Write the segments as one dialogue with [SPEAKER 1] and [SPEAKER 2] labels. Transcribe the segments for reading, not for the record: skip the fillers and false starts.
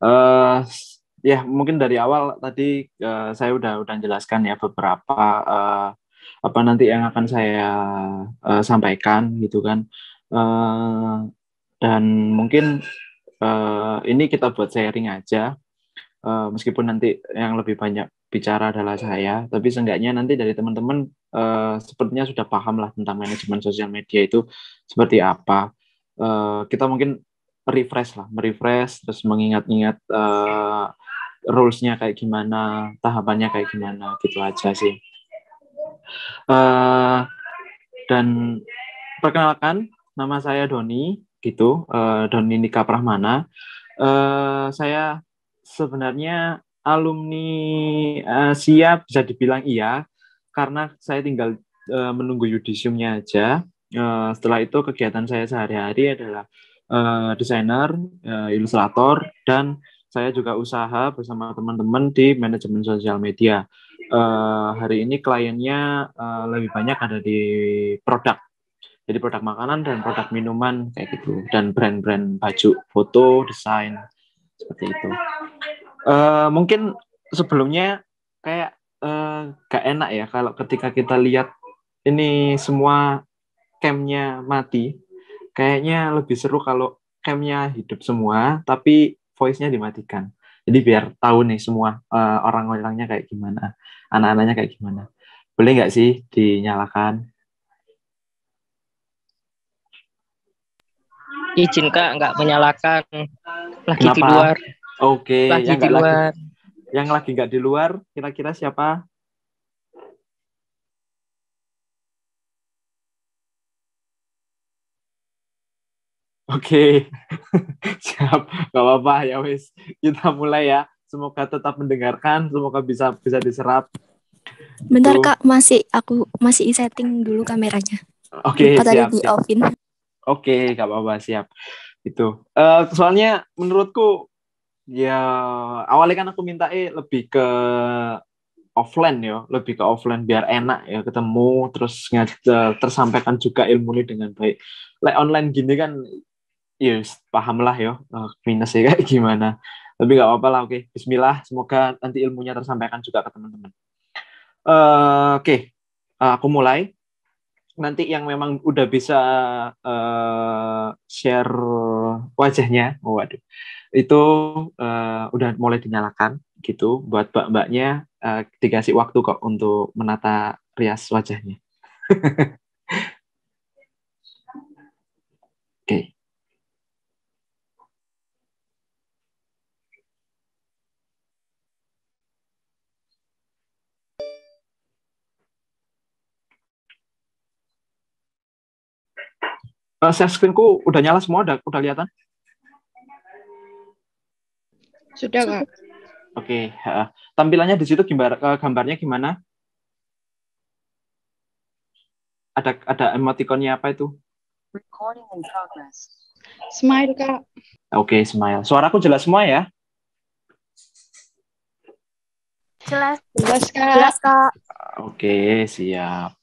[SPEAKER 1] Eh, ya mungkin dari awal tadi saya udah jelaskan ya beberapa apa nanti yang akan saya sampaikan gitu kan. Eh, dan mungkin ini kita buat sharing aja. Meskipun nanti yang lebih banyak bicara adalah saya, tapi seenggaknya nanti dari teman-teman sepertinya sudah paham lah tentang manajemen sosial media itu seperti apa. Kita mungkin refresh lah, merefresh, terus mengingat-ingat rules-nya kayak gimana, tahapannya kayak gimana, gitu aja sih. Eh, dan perkenalkan, nama saya Doni, gitu, Doni Nika Prahmana. Saya sebenarnya alumni SIA bisa dibilang iya, karena saya tinggal menunggu yudisiumnya aja. Setelah itu kegiatan saya sehari-hari adalah desainer, ilustrator, dan saya juga usaha bersama teman-teman di manajemen sosial media. Hari ini kliennya lebih banyak ada di produk, jadi produk makanan dan produk minuman kayak gitu, dan brand-brand baju, foto, desain seperti itu. Mungkin sebelumnya kayak gak enak ya kalau ketika kita lihat ini semua camnya mati. Kayaknya lebih seru kalau camnya hidup semua, tapi voice-nya dimatikan. Jadi biar tahu nih semua orang-orangnya kayak gimana, anak-anaknya kayak gimana. Boleh nggak sih dinyalakan?
[SPEAKER 2] Izin Kak, nggak menyalakan. Lagi di
[SPEAKER 1] Kenapa?
[SPEAKER 2] luar.
[SPEAKER 1] Oke,
[SPEAKER 2] Lagi
[SPEAKER 1] yang
[SPEAKER 2] di
[SPEAKER 1] nggak lagi,
[SPEAKER 2] luar.
[SPEAKER 1] yang lagi nggak di luar, kira-kira siapa? Oke, siap, nggak apa-apa ya wis. Kita mulai ya. Semoga tetap mendengarkan, semoga bisa bisa diserap.
[SPEAKER 3] Bentar
[SPEAKER 1] Itu.
[SPEAKER 3] Kak, aku masih setting dulu kameranya.
[SPEAKER 1] Oke,
[SPEAKER 3] Lupa tadi
[SPEAKER 1] siap,
[SPEAKER 3] di
[SPEAKER 1] siap.
[SPEAKER 3] offin.
[SPEAKER 1] Oke, nggak apa-apa, siap. Itu. Soalnya menurutku ya awalnya kan aku minta lebih ke offline ya, lebih ke offline biar enak ya ketemu terus tersampaikan juga ilmu ini dengan baik. Like online gini kan, ya paham lah ya minusnya kayak gimana. Tapi nggak apa-apa lah, oke. Bismillah, semoga nanti ilmunya tersampaikan juga ke teman-teman. Oke, aku mulai. Nanti yang memang udah bisa share wajahnya, waduh, itu udah mulai dinyalakan gitu buat mbak-mbaknya, dikasih waktu kok untuk menata rias wajahnya. Oke. Share screen-ku udah nyala semua, udah kelihatan?
[SPEAKER 2] Sudah Kak.
[SPEAKER 1] Oke, tampilannya di situ gambarnya gimana? Ada emoticonnya apa itu?
[SPEAKER 4] Recording in progress.
[SPEAKER 2] Smile Kak.
[SPEAKER 1] Oke, smile. Suaraku jelas semua ya?
[SPEAKER 3] Jelas,
[SPEAKER 2] Jelas Kak.
[SPEAKER 3] jelas Kak.
[SPEAKER 1] Oke, siap.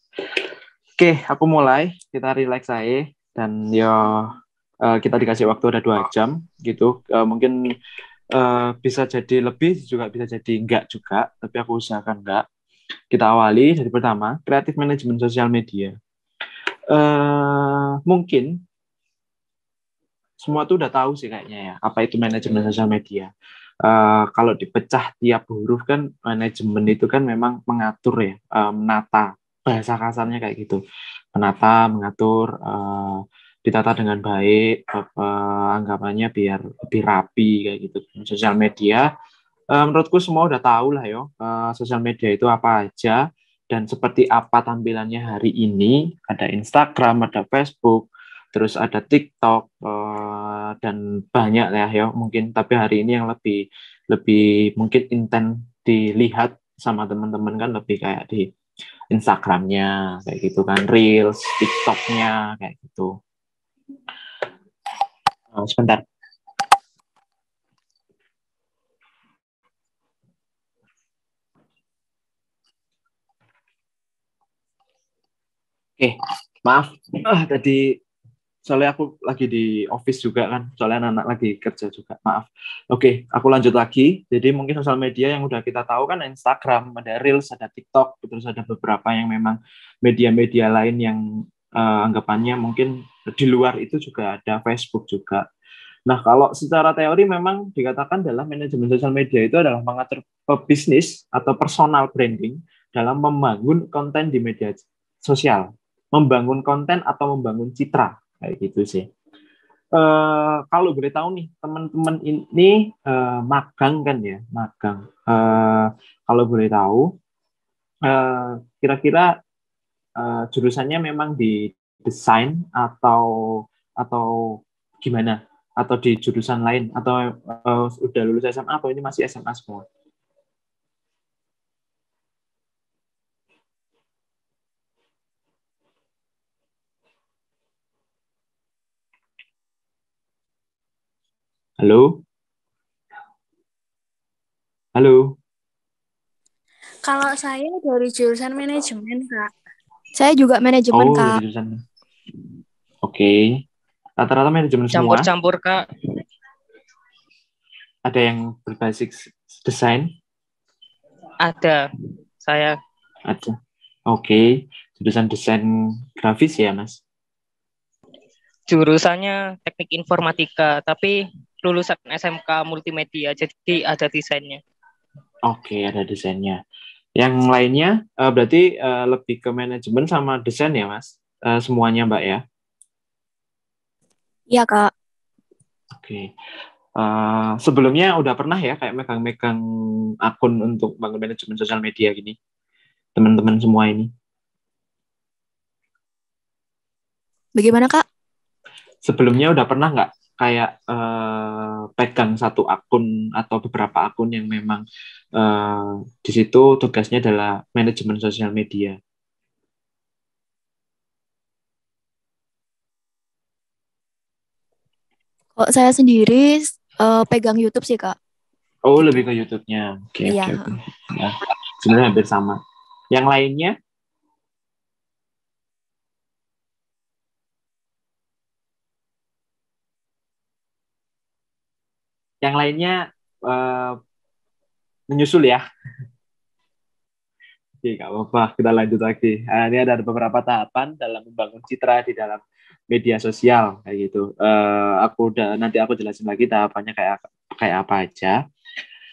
[SPEAKER 1] Oke, aku mulai. Kita relax aja. Dan ya kita dikasih waktu ada 2 jam gitu. Mungkin bisa jadi lebih, juga bisa jadi enggak juga. Tapi aku usahakan enggak. Kita awali dari pertama, kreatif manajemen sosial media. Mungkin semua tuh udah tahu sih kayaknya ya, apa itu manajemen sosial media. Kalau dipecah tiap huruf kan, manajemen itu kan memang mengatur ya, menata, bahasa kasarnya kayak gitu, menata, mengatur, ditata dengan baik, anggapannya biar lebih rapi kayak gitu. Sosial media, menurutku semua udah tahu lah ya, sosial media itu apa aja dan seperti apa tampilannya hari ini. Ada Instagram, ada Facebook, terus ada TikTok, dan banyak ya mungkin. Tapi hari ini yang lebih lebih mungkin intens dilihat sama teman-teman kan lebih kayak di Instagramnya kayak gitu kan, Reels, TikToknya kayak gitu. Sebentar. Oke, maaf. Tadi soalnya aku lagi di office juga kan, soalnya anak-anak lagi kerja juga, maaf. Oke, aku lanjut lagi. Jadi mungkin sosial media yang udah kita tahu kan Instagram, ada Reels, ada TikTok, terus ada beberapa yang memang media-media lain yang anggapannya mungkin di luar itu juga ada, Facebook juga. Nah, kalau secara teori memang dikatakan dalam manajemen sosial media itu adalah mengatur bisnis atau personal branding dalam membangun konten di media sosial, membangun konten atau membangun citra, kayak gitu sih. Kalau boleh tahu nih, teman-teman ini magang kan ya, magang. Kalau boleh tahu, kira-kira jurusannya memang di desain atau gimana? Atau di jurusan lain, atau udah lulus SMA atau ini masih SMA semua? Halo? Halo?
[SPEAKER 3] Kalau saya dari jurusan manajemen, Kak. Saya juga manajemen,
[SPEAKER 1] Oh, dari
[SPEAKER 3] Kak.
[SPEAKER 1] jurusan. Oke. Rata-rata manajemen semua?
[SPEAKER 2] Campur-campur, Kak.
[SPEAKER 1] Ada yang berbasis desain?
[SPEAKER 2] Ada. Saya
[SPEAKER 1] Ada. Oke. Jurusan desain grafis ya, Mas?
[SPEAKER 2] jurusannya teknik informatika, tapi lulusan SMK multimedia, jadi ada desainnya.
[SPEAKER 1] Oke, ada desainnya. Yang lainnya berarti lebih ke manajemen sama desain ya, Mas? Semuanya, Mbak ya?
[SPEAKER 3] Iya, Kak.
[SPEAKER 1] Oke. Sebelumnya udah pernah ya kayak megang-megang akun untuk bangun manajemen sosial media gini, teman-teman semua ini?
[SPEAKER 3] Bagaimana, Kak?
[SPEAKER 1] Sebelumnya udah pernah nggak kayak pegang satu akun atau beberapa akun yang memang di situ tugasnya adalah manajemen sosial media?
[SPEAKER 3] Kalau saya sendiri pegang YouTube sih, Kak.
[SPEAKER 1] Oh,
[SPEAKER 3] Gitu.
[SPEAKER 1] lebih ke YouTube-nya. Oke,
[SPEAKER 3] Iya.
[SPEAKER 1] oke, oke. Ya, sebenarnya hampir sama. Yang lainnya? Yang lainnya eh, menyusul ya. Oke, nggak apa-apa. Kita lanjut lagi. Ini ada beberapa tahapan dalam membangun citra di dalam media sosial kayak gitu. Nanti aku jelasin lagi tahapannya kayak kayak apa aja.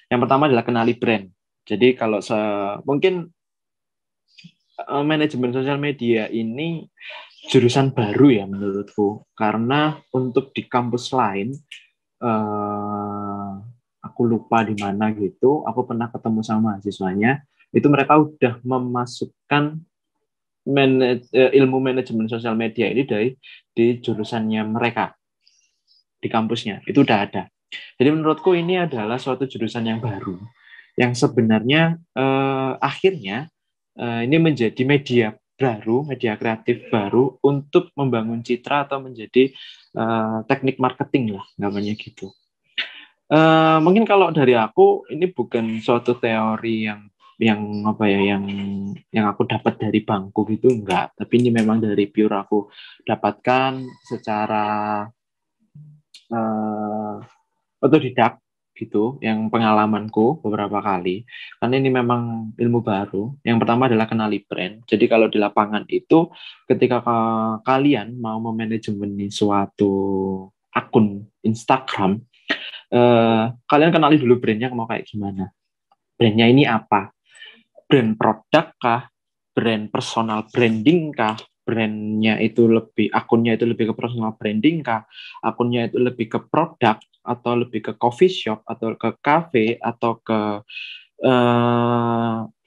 [SPEAKER 1] Yang pertama adalah kenali brand. Jadi kalau mungkin manajemen sosial media ini jurusan baru ya menurutku, karena untuk di kampus lain aku lupa di mana gitu, aku pernah ketemu sama mahasiswanya, itu mereka udah memasukkan ilmu manajemen sosial media ini di jurusannya mereka di kampusnya, itu udah ada. Jadi menurutku ini adalah suatu jurusan yang baru yang sebenarnya akhirnya ini menjadi media baru, media kreatif baru untuk membangun citra atau menjadi teknik marketing lah namanya gitu. Mungkin kalau dari aku ini bukan suatu teori yang apa ya yang aku dapat dari bangku gitu, enggak, tapi ini memang dari pure aku dapatkan secara otodidak gitu, yang pengalamanku beberapa kali, karena ini memang ilmu baru. Yang pertama adalah kenali brand. Jadi kalau di lapangan itu ketika kalian mau memanajemeni suatu akun Instagram, kalian kenali dulu brandnya mau kayak gimana. Brandnya ini apa? Brand produk kah? Brand personal branding kah? Brandnya itu akunnya itu lebih ke personal branding kah? Akunnya itu lebih ke produk atau lebih ke coffee shop atau ke cafe atau ke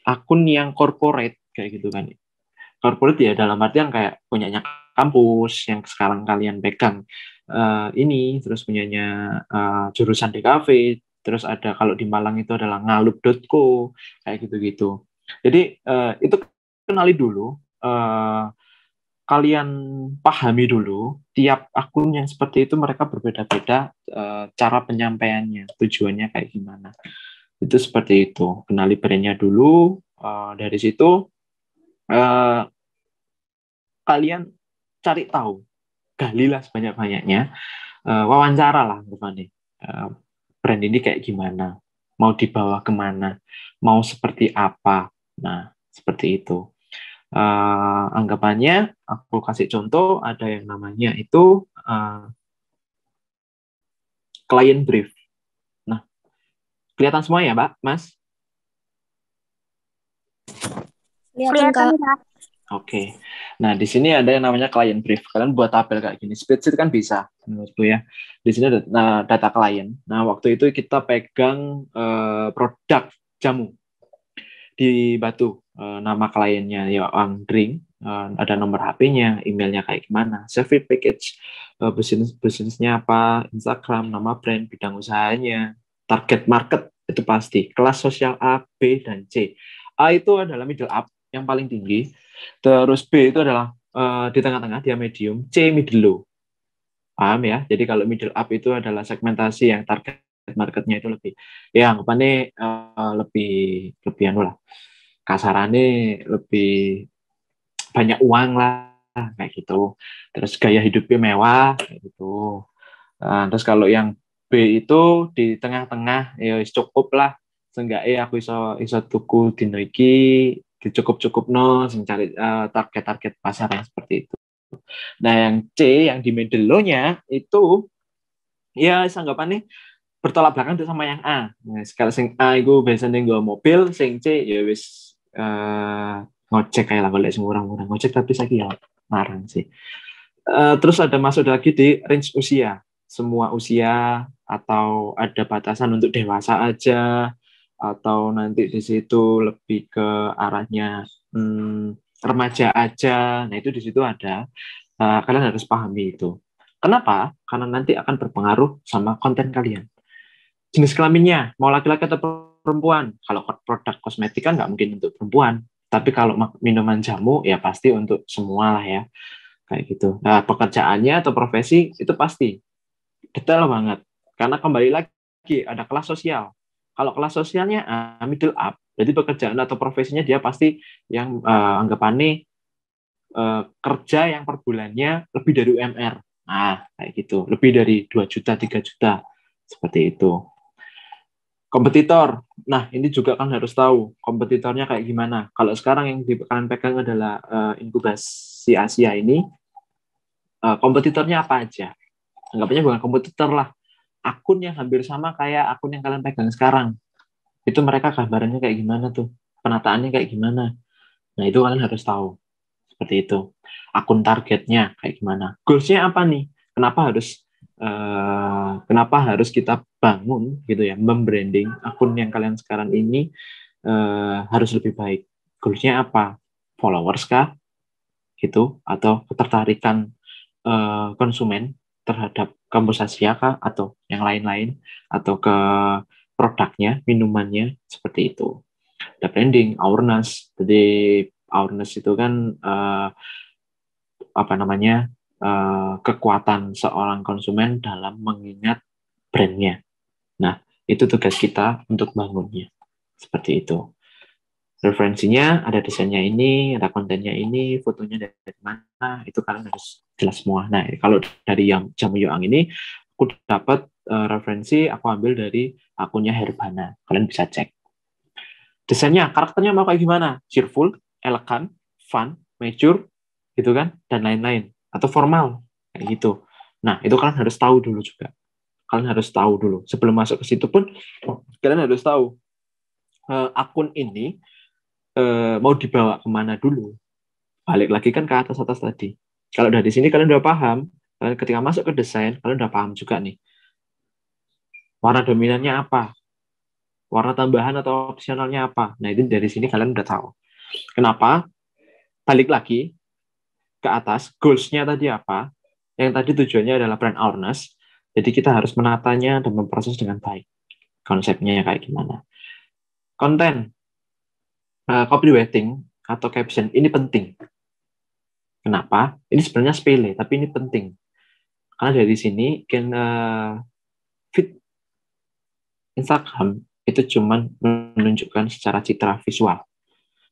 [SPEAKER 1] akun yang corporate kayak gitu kan? Corporate ya dalam artian kayak punyanya kampus yang sekarang kalian pegang ini, terus punyanya jurusan di kafe, terus ada kalau di Malang itu adalah ngalup.co kayak gitu-gitu. Jadi itu kenali dulu, kalian pahami dulu tiap akun yang seperti itu mereka berbeda-beda cara penyampaiannya, tujuannya kayak gimana. Itu seperti itu, kenali brandnya dulu, dari situ kalian cari tahu galilah sebanyak-banyaknya, wawancara lah Tiffany. Brand ini kayak gimana, mau dibawa kemana, mau seperti apa. Nah, seperti itu. Anggapannya, aku kasih contoh, ada yang namanya itu client brief. Nah, kelihatan semua ya, Mbak, Mas?
[SPEAKER 3] Kelihatan, Kak.
[SPEAKER 1] Oke. Nah, di sini ada yang namanya client brief. Kalian buat tabel kayak gini. Spreadsheet kan bisa, menurutku ya. Di sini ada data klien. Nah, waktu itu kita pegang produk jamu di Batu. Nama kliennya ya Wang Drink. Ada nomor HP-nya, emailnya kayak gimana, service package, bisnisnya apa, Instagram, nama brand, bidang usahanya, target market, itu pasti. Kelas sosial A, B, dan C. A itu adalah middle up, yang paling tinggi. Terus B itu adalah di tengah-tengah, dia medium. C middle low. Paham ya? Jadi kalau middle up itu adalah segmentasi yang target marketnya itu lebih, ya anggapannya lebih anu lah. Kasarannya lebih banyak uang lah, kayak gitu. Terus gaya hidupnya mewah, kayak gitu. Terus kalau yang B itu di tengah-tengah, ya cukup lah. Seenggaknya aku iso tuku dino iki dicukup-cukupno sing cari target-target pasar yang seperti itu. Nah, yang C yang di middle low-nya itu ya anggapannya bertolak belakang sama yang A. Nah, kalau sing A itu biasanya nggak mobil, sing C ya wis ngocek kayak lah kalau sing murah-murah ngocek, tapi saya ya larang sih. Terus ada masuk lagi di range usia, semua usia, atau ada batasan untuk dewasa aja, atau nanti di situ lebih ke arahnya remaja aja. Nah, itu di situ ada. Kalian harus pahami itu. Kenapa? Karena nanti akan berpengaruh sama konten kalian. Jenis kelaminnya, mau laki-laki atau perempuan. Kalau produk kosmetik kan nggak mungkin untuk perempuan. Tapi kalau minuman jamu, ya pasti untuk semua lah ya. Kayak gitu. Nah, pekerjaannya atau profesi, itu pasti. Detail banget. Karena kembali lagi, ada kelas sosial. Kalau kelas sosialnya middle up, jadi pekerjaan atau profesinya dia pasti yang anggapannya kerja yang per bulannya lebih dari UMR. Nah, kayak gitu. Lebih dari 2 juta, 3 juta. Seperti itu. Kompetitor. Nah, ini juga kan harus tahu kompetitornya kayak gimana. Kalau sekarang yang kalian pegang adalah inkubasi Asia ini, kompetitornya apa aja? Anggapnya bukan kompetitor lah. Akun yang hampir sama kayak akun yang kalian pegang sekarang. Itu mereka gambarannya kayak gimana tuh? Penataannya kayak gimana? Nah, itu kalian harus tahu. Seperti itu. Akun targetnya kayak gimana? Goals-nya apa nih? Kenapa harus kita bangun gitu ya, membranding akun yang kalian sekarang ini harus lebih baik. Goals-nya apa? Followers kah? Gitu, atau ketertarikan konsumen terhadap kampus Asia kah, atau yang lain-lain, atau ke produknya, minumannya, seperti itu. Ada branding, awareness. Jadi awareness itu kan apa namanya, kekuatan seorang konsumen dalam mengingat brandnya. Nah, itu tugas kita untuk bangunnya. Seperti itu. Referensinya ada desainnya ini, ada kontennya ini, fotonya dari mana, itu kalian harus jelas semua. Nah, kalau dari yang Jamu Yoang ini, aku dapat referensi, aku ambil dari akunnya Herbana. Kalian bisa cek. Desainnya, karakternya mau kayak gimana? Cheerful, elegan, fun, mature, gitu kan, dan lain-lain. Atau formal, kayak gitu. Nah, itu kalian harus tahu dulu juga. Kalian harus tahu dulu. Sebelum masuk ke situ pun, kalian harus tahu akun ini mau dibawa kemana dulu. Balik lagi kan ke atas-atas tadi. Kalau dari sini kalian udah paham, ketika masuk ke desain, kalian udah paham juga nih. Warna dominannya apa? Warna tambahan atau opsionalnya apa? Nah, itu dari sini kalian udah tahu. Kenapa? Balik lagi ke atas, goals-nya tadi apa? Yang tadi tujuannya adalah brand awareness. Jadi kita harus menatanya dan memproses dengan baik. Konsepnya kayak gimana? Konten, copywriting atau caption, ini penting. Kenapa? Ini sebenarnya sepele, tapi ini penting. Karena dari sini, feed Instagram itu cuma menunjukkan secara citra visual.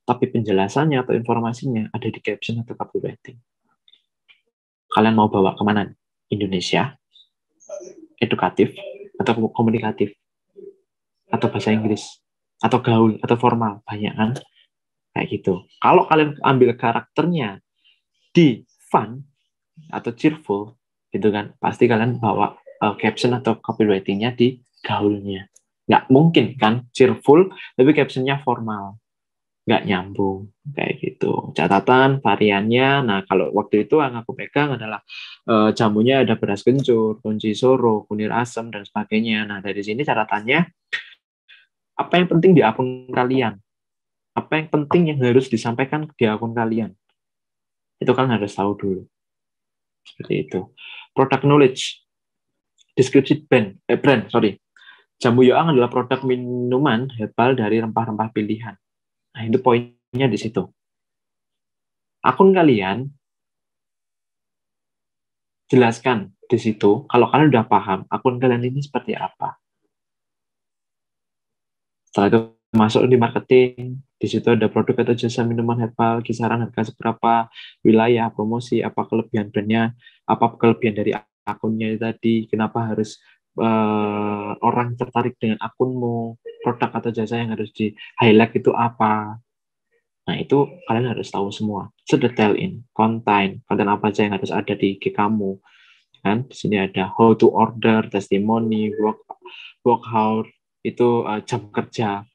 [SPEAKER 1] Tapi penjelasannya atau informasinya ada di caption atau copywriting. Kalian mau bawa kemana? Indonesia, edukatif, atau komunikatif, atau bahasa Inggris, atau gaul, atau formal, banyak kan? Kayak gitu. Kalau kalian ambil karakternya di fun atau cheerful, gitu kan, pasti kalian bawa caption atau copywriting-nya di gaulnya. Nggak mungkin kan cheerful, tapi captionnya formal. Nggak nyambung kayak gitu. Catatan variannya, nah kalau waktu itu yang aku pegang adalah jamunya ada beras kencur, kunci soro, kunir asam dan sebagainya. Nah dari sini catatannya apa yang penting di akun kalian, apa yang penting yang harus disampaikan di akun kalian, itu kan harus tahu dulu seperti itu. Product knowledge, deskripsi brand, Jamu Yoang adalah produk minuman herbal dari rempah-rempah pilihan. Nah itu poinnya di situ. Akun kalian jelaskan di situ, kalau kalian udah paham akun kalian ini seperti apa. Setelah itu masuk di marketing, di situ ada produk atau jasa minuman herbal, kisaran harga seberapa, wilayah, promosi, apa kelebihan brandnya, apa kelebihan dari akunnya tadi, kenapa harus orang tertarik dengan akunmu, produk atau jasa yang harus di highlight itu apa. Nah, itu kalian harus tahu semua. Sedetail ini, konten apa aja yang harus ada di IG kamu. Kan di sini ada how to order, testimoni, work hour, itu jam kerja,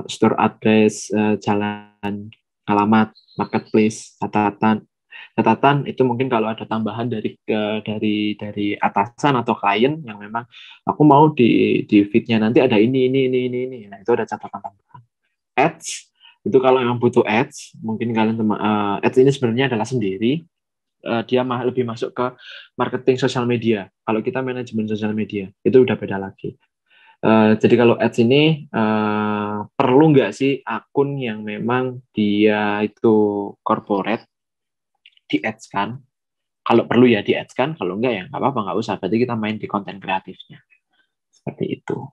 [SPEAKER 1] store address, jalan, alamat, marketplace, catatan itu mungkin kalau ada tambahan dari atasan atau klien yang memang aku mau di feed-nya nanti ada ini. Nah, itu ada catatan tambahan. Ads itu kalau yang butuh ads, mungkin kalian ads ini sebenarnya adalah sendiri. Dia lebih masuk ke marketing sosial media. Kalau kita manajemen sosial media, itu udah beda lagi. Jadi kalau ads ini perlu nggak sih akun yang memang dia itu corporate di ads kan? Kalau perlu ya di ads kan, kalau enggak ya nggak apa-apa, nggak usah. Berarti kita main di konten kreatifnya. Seperti itu.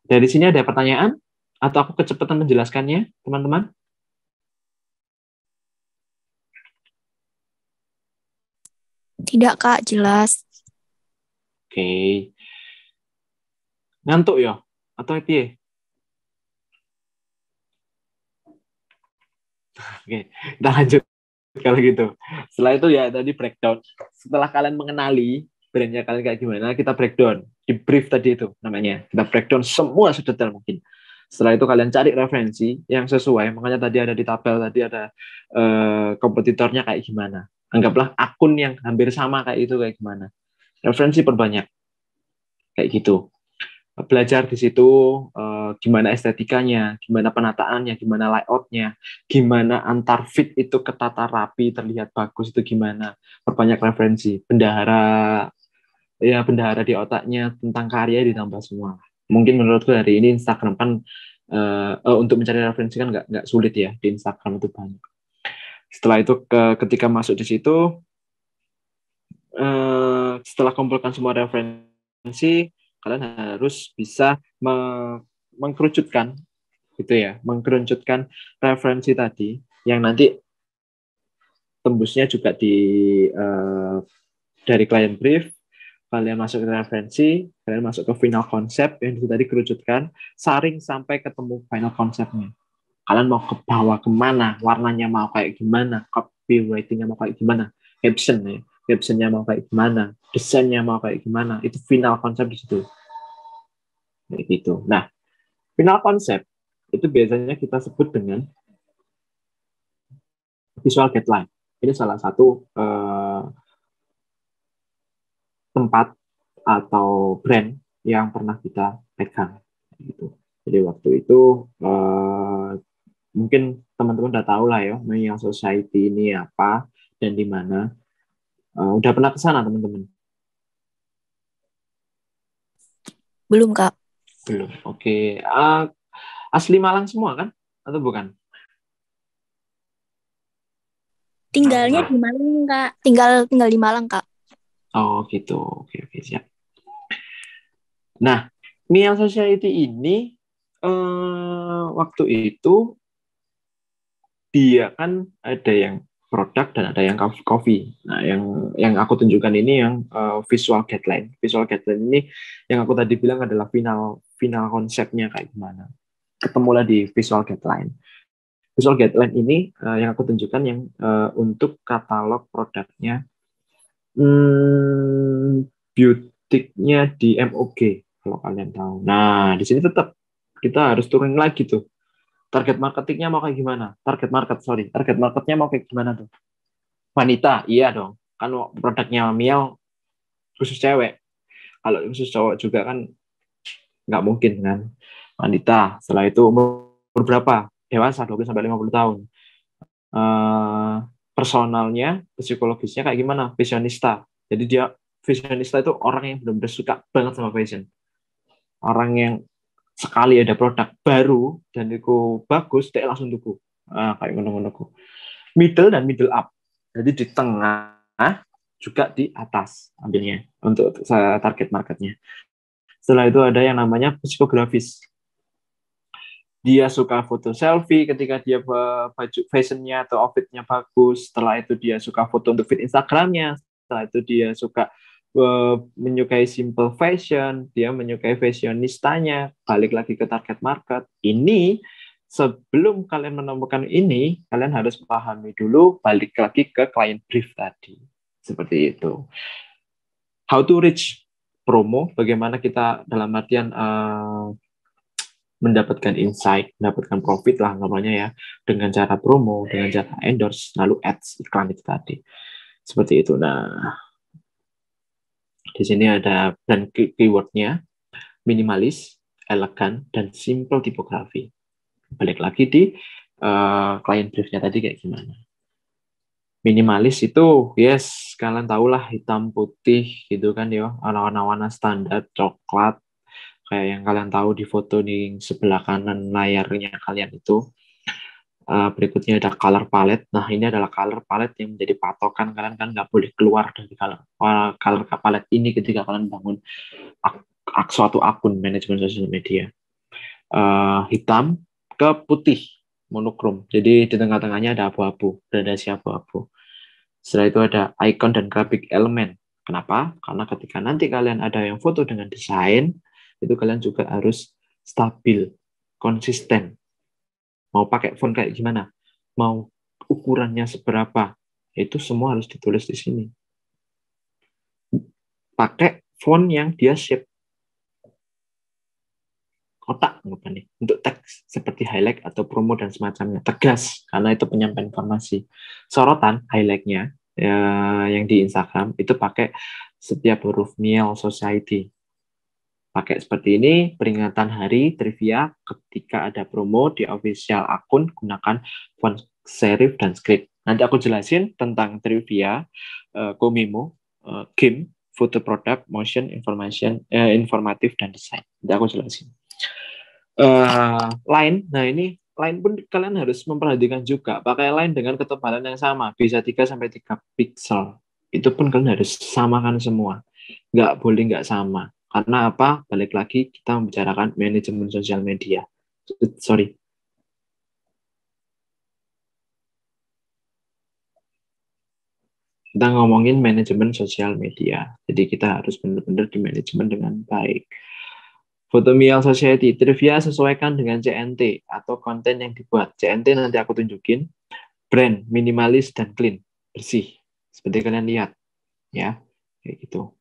[SPEAKER 1] Dari sini ada pertanyaan? Atau aku kecepatan menjelaskannya, teman-teman?
[SPEAKER 3] Tidak, Kak, jelas.
[SPEAKER 1] Oke. Ngantuk ya? Atau piye? Oke, kita lanjut kalau gitu. Setelah itu ya tadi breakdown. Setelah kalian mengenali brandnya kalian kayak gimana, kita breakdown. Di brief tadi itu namanya. Kita breakdown semua sedetail mungkin. Setelah itu kalian cari referensi yang sesuai. Makanya tadi ada di tabel, tadi ada kompetitornya kayak gimana. Anggaplah akun yang hampir sama kayak itu kayak gimana. Referensi perbanyak. Kayak gitu. Belajar di situ gimana estetikanya, gimana penataannya, gimana layoutnya, gimana antar feed itu ketata rapi, terlihat bagus itu gimana. Perbanyak referensi. Bendahara di otaknya tentang karya ditambah semua. Mungkin menurutku hari ini Instagram kan untuk mencari referensi kan nggak sulit ya, di Instagram itu banyak. Setelah itu ketika masuk di situ, setelah kumpulkan semua referensi, kalian harus bisa mengkerucutkan gitu ya, mengkerucutkan referensi tadi yang nanti tembusnya juga dari client brief, kalian masuk ke referensi, kalian masuk ke final konsep yang itu tadi kerucutkan, saring sampai ketemu final konsepnya. Kalian mau ke bawah kemana, warnanya mau kayak gimana, copywritingnya mau kayak gimana, captionnya mau kayak gimana, desainnya mau kayak gimana, itu final konsep di situ. Kayak gitu. Nah, final konsep itu biasanya kita sebut dengan visual guideline. Ini salah satu tempat atau brand yang pernah kita pegang. Gitu. Jadi waktu itu mungkin teman-teman udah tahu lah ya, Media Society ini apa dan di mana. Udah pernah ke sana teman-teman?
[SPEAKER 3] Belum, Kak.
[SPEAKER 1] Belum. Oke. Asli Malang semua kan? Atau bukan?
[SPEAKER 3] Tinggalnya di Malang, Kak. Tinggal di Malang, Kak.
[SPEAKER 1] Oh gitu. Oke siap. Nah, Media Society ini waktu itu dia kan ada yang produk dan ada yang coffee. Nah, yang aku tunjukkan ini yang visual guideline. Visual guideline ini yang aku tadi bilang adalah final konsepnya kayak gimana. Ketemulah di visual guideline. Visual guideline ini yang aku tunjukkan yang untuk katalog produknya butiknya di MOG kalau kalian tahu. Nah, di sini tetap kita harus turunin lagi tuh. Target marketingnya mau kayak gimana? Target marketnya mau kayak gimana tuh? Wanita, iya dong. Kan produknya Miel khusus cewek. Kalau khusus cowok juga kan nggak mungkin kan. Wanita, setelah itu umur berapa? Dewasa, 20-50 tahun. Personalnya, psikologisnya kayak gimana? Fashionista. Jadi dia fashionista itu orang yang benar-benar suka banget sama fashion. Orang yang sekali ada produk baru dan itu bagus, dia langsung tuku. Kayak ngono-ngono. Middle dan middle up. Jadi di tengah juga di atas ambilnya untuk target marketnya. Setelah itu ada yang namanya psikografis. Dia suka foto selfie ketika dia baju fashionnya atau outfitnya bagus. Setelah itu dia suka foto untuk feed Instagramnya. Setelah itu dia suka menyukai simple fashion. Dia menyukai fashionistanya. Balik lagi ke target market. Ini sebelum kalian menemukan ini, kalian harus pahami dulu, balik lagi ke client brief tadi. Seperti itu. How to reach promo, bagaimana kita dalam artian mendapatkan insight, mendapatkan profit lah namanya ya, dengan cara promo, dengan cara endorse, lalu ads, iklan itu tadi. Seperti itu. Nah, di sini ada brand keywordnya, minimalis, elegan, dan simple tipografi. Balik lagi di client briefnya tadi kayak gimana. Minimalis itu, yes, kalian tahulah hitam putih gitu kan ya, warna-warna standar, coklat, kayak yang kalian tahu di foto di sebelah kanan layarnya kalian itu. Berikutnya ada color palette. Nah, ini adalah color palette yang menjadi patokan kalian kan nggak boleh keluar dari color palette ini ketika kalian bangun suatu akun manajemen sosial media. Hitam ke putih, monokrom. Jadi di tengah-tengahnya ada abu-abu, gradasi abu-abu. Setelah itu ada icon dan graphic element. Kenapa? Karena ketika nanti kalian ada yang foto dengan desain, itu kalian juga harus stabil, konsisten. Mau pakai font kayak gimana? Mau ukurannya seberapa? Itu semua harus ditulis di sini. Pakai font yang dia shape kotak nih, untuk teks seperti highlight atau promo dan semacamnya. Tegas, karena itu penyampaian informasi. Sorotan, highlight-nya yang di Instagram, itu pakai setiap huruf Miel Society. Pakai seperti ini, peringatan hari, trivia, ketika ada promo di official akun, gunakan font serif dan script. Nanti aku jelasin tentang trivia, Komimo, game, foto produk, motion, informatif, dan desain. Nanti aku jelasin. Line, nah ini line pun kalian harus memperhatikan juga. Pakai line dengan ketebalan yang sama, bisa 3-3 pixel. Itu pun kalian harus samakan semua. Nggak boleh nggak sama. Karena apa? Balik lagi kita membicarakan manajemen sosial media. Sorry. Kita ngomongin manajemen sosial media. Jadi kita harus benar-benar di manajemen dengan baik. Foto Miel Society, trivia sesuaikan dengan CNT atau konten yang dibuat. CNT nanti aku tunjukin. Brand, minimalis, dan clean. Bersih. Seperti kalian lihat. Ya, kayak gitu.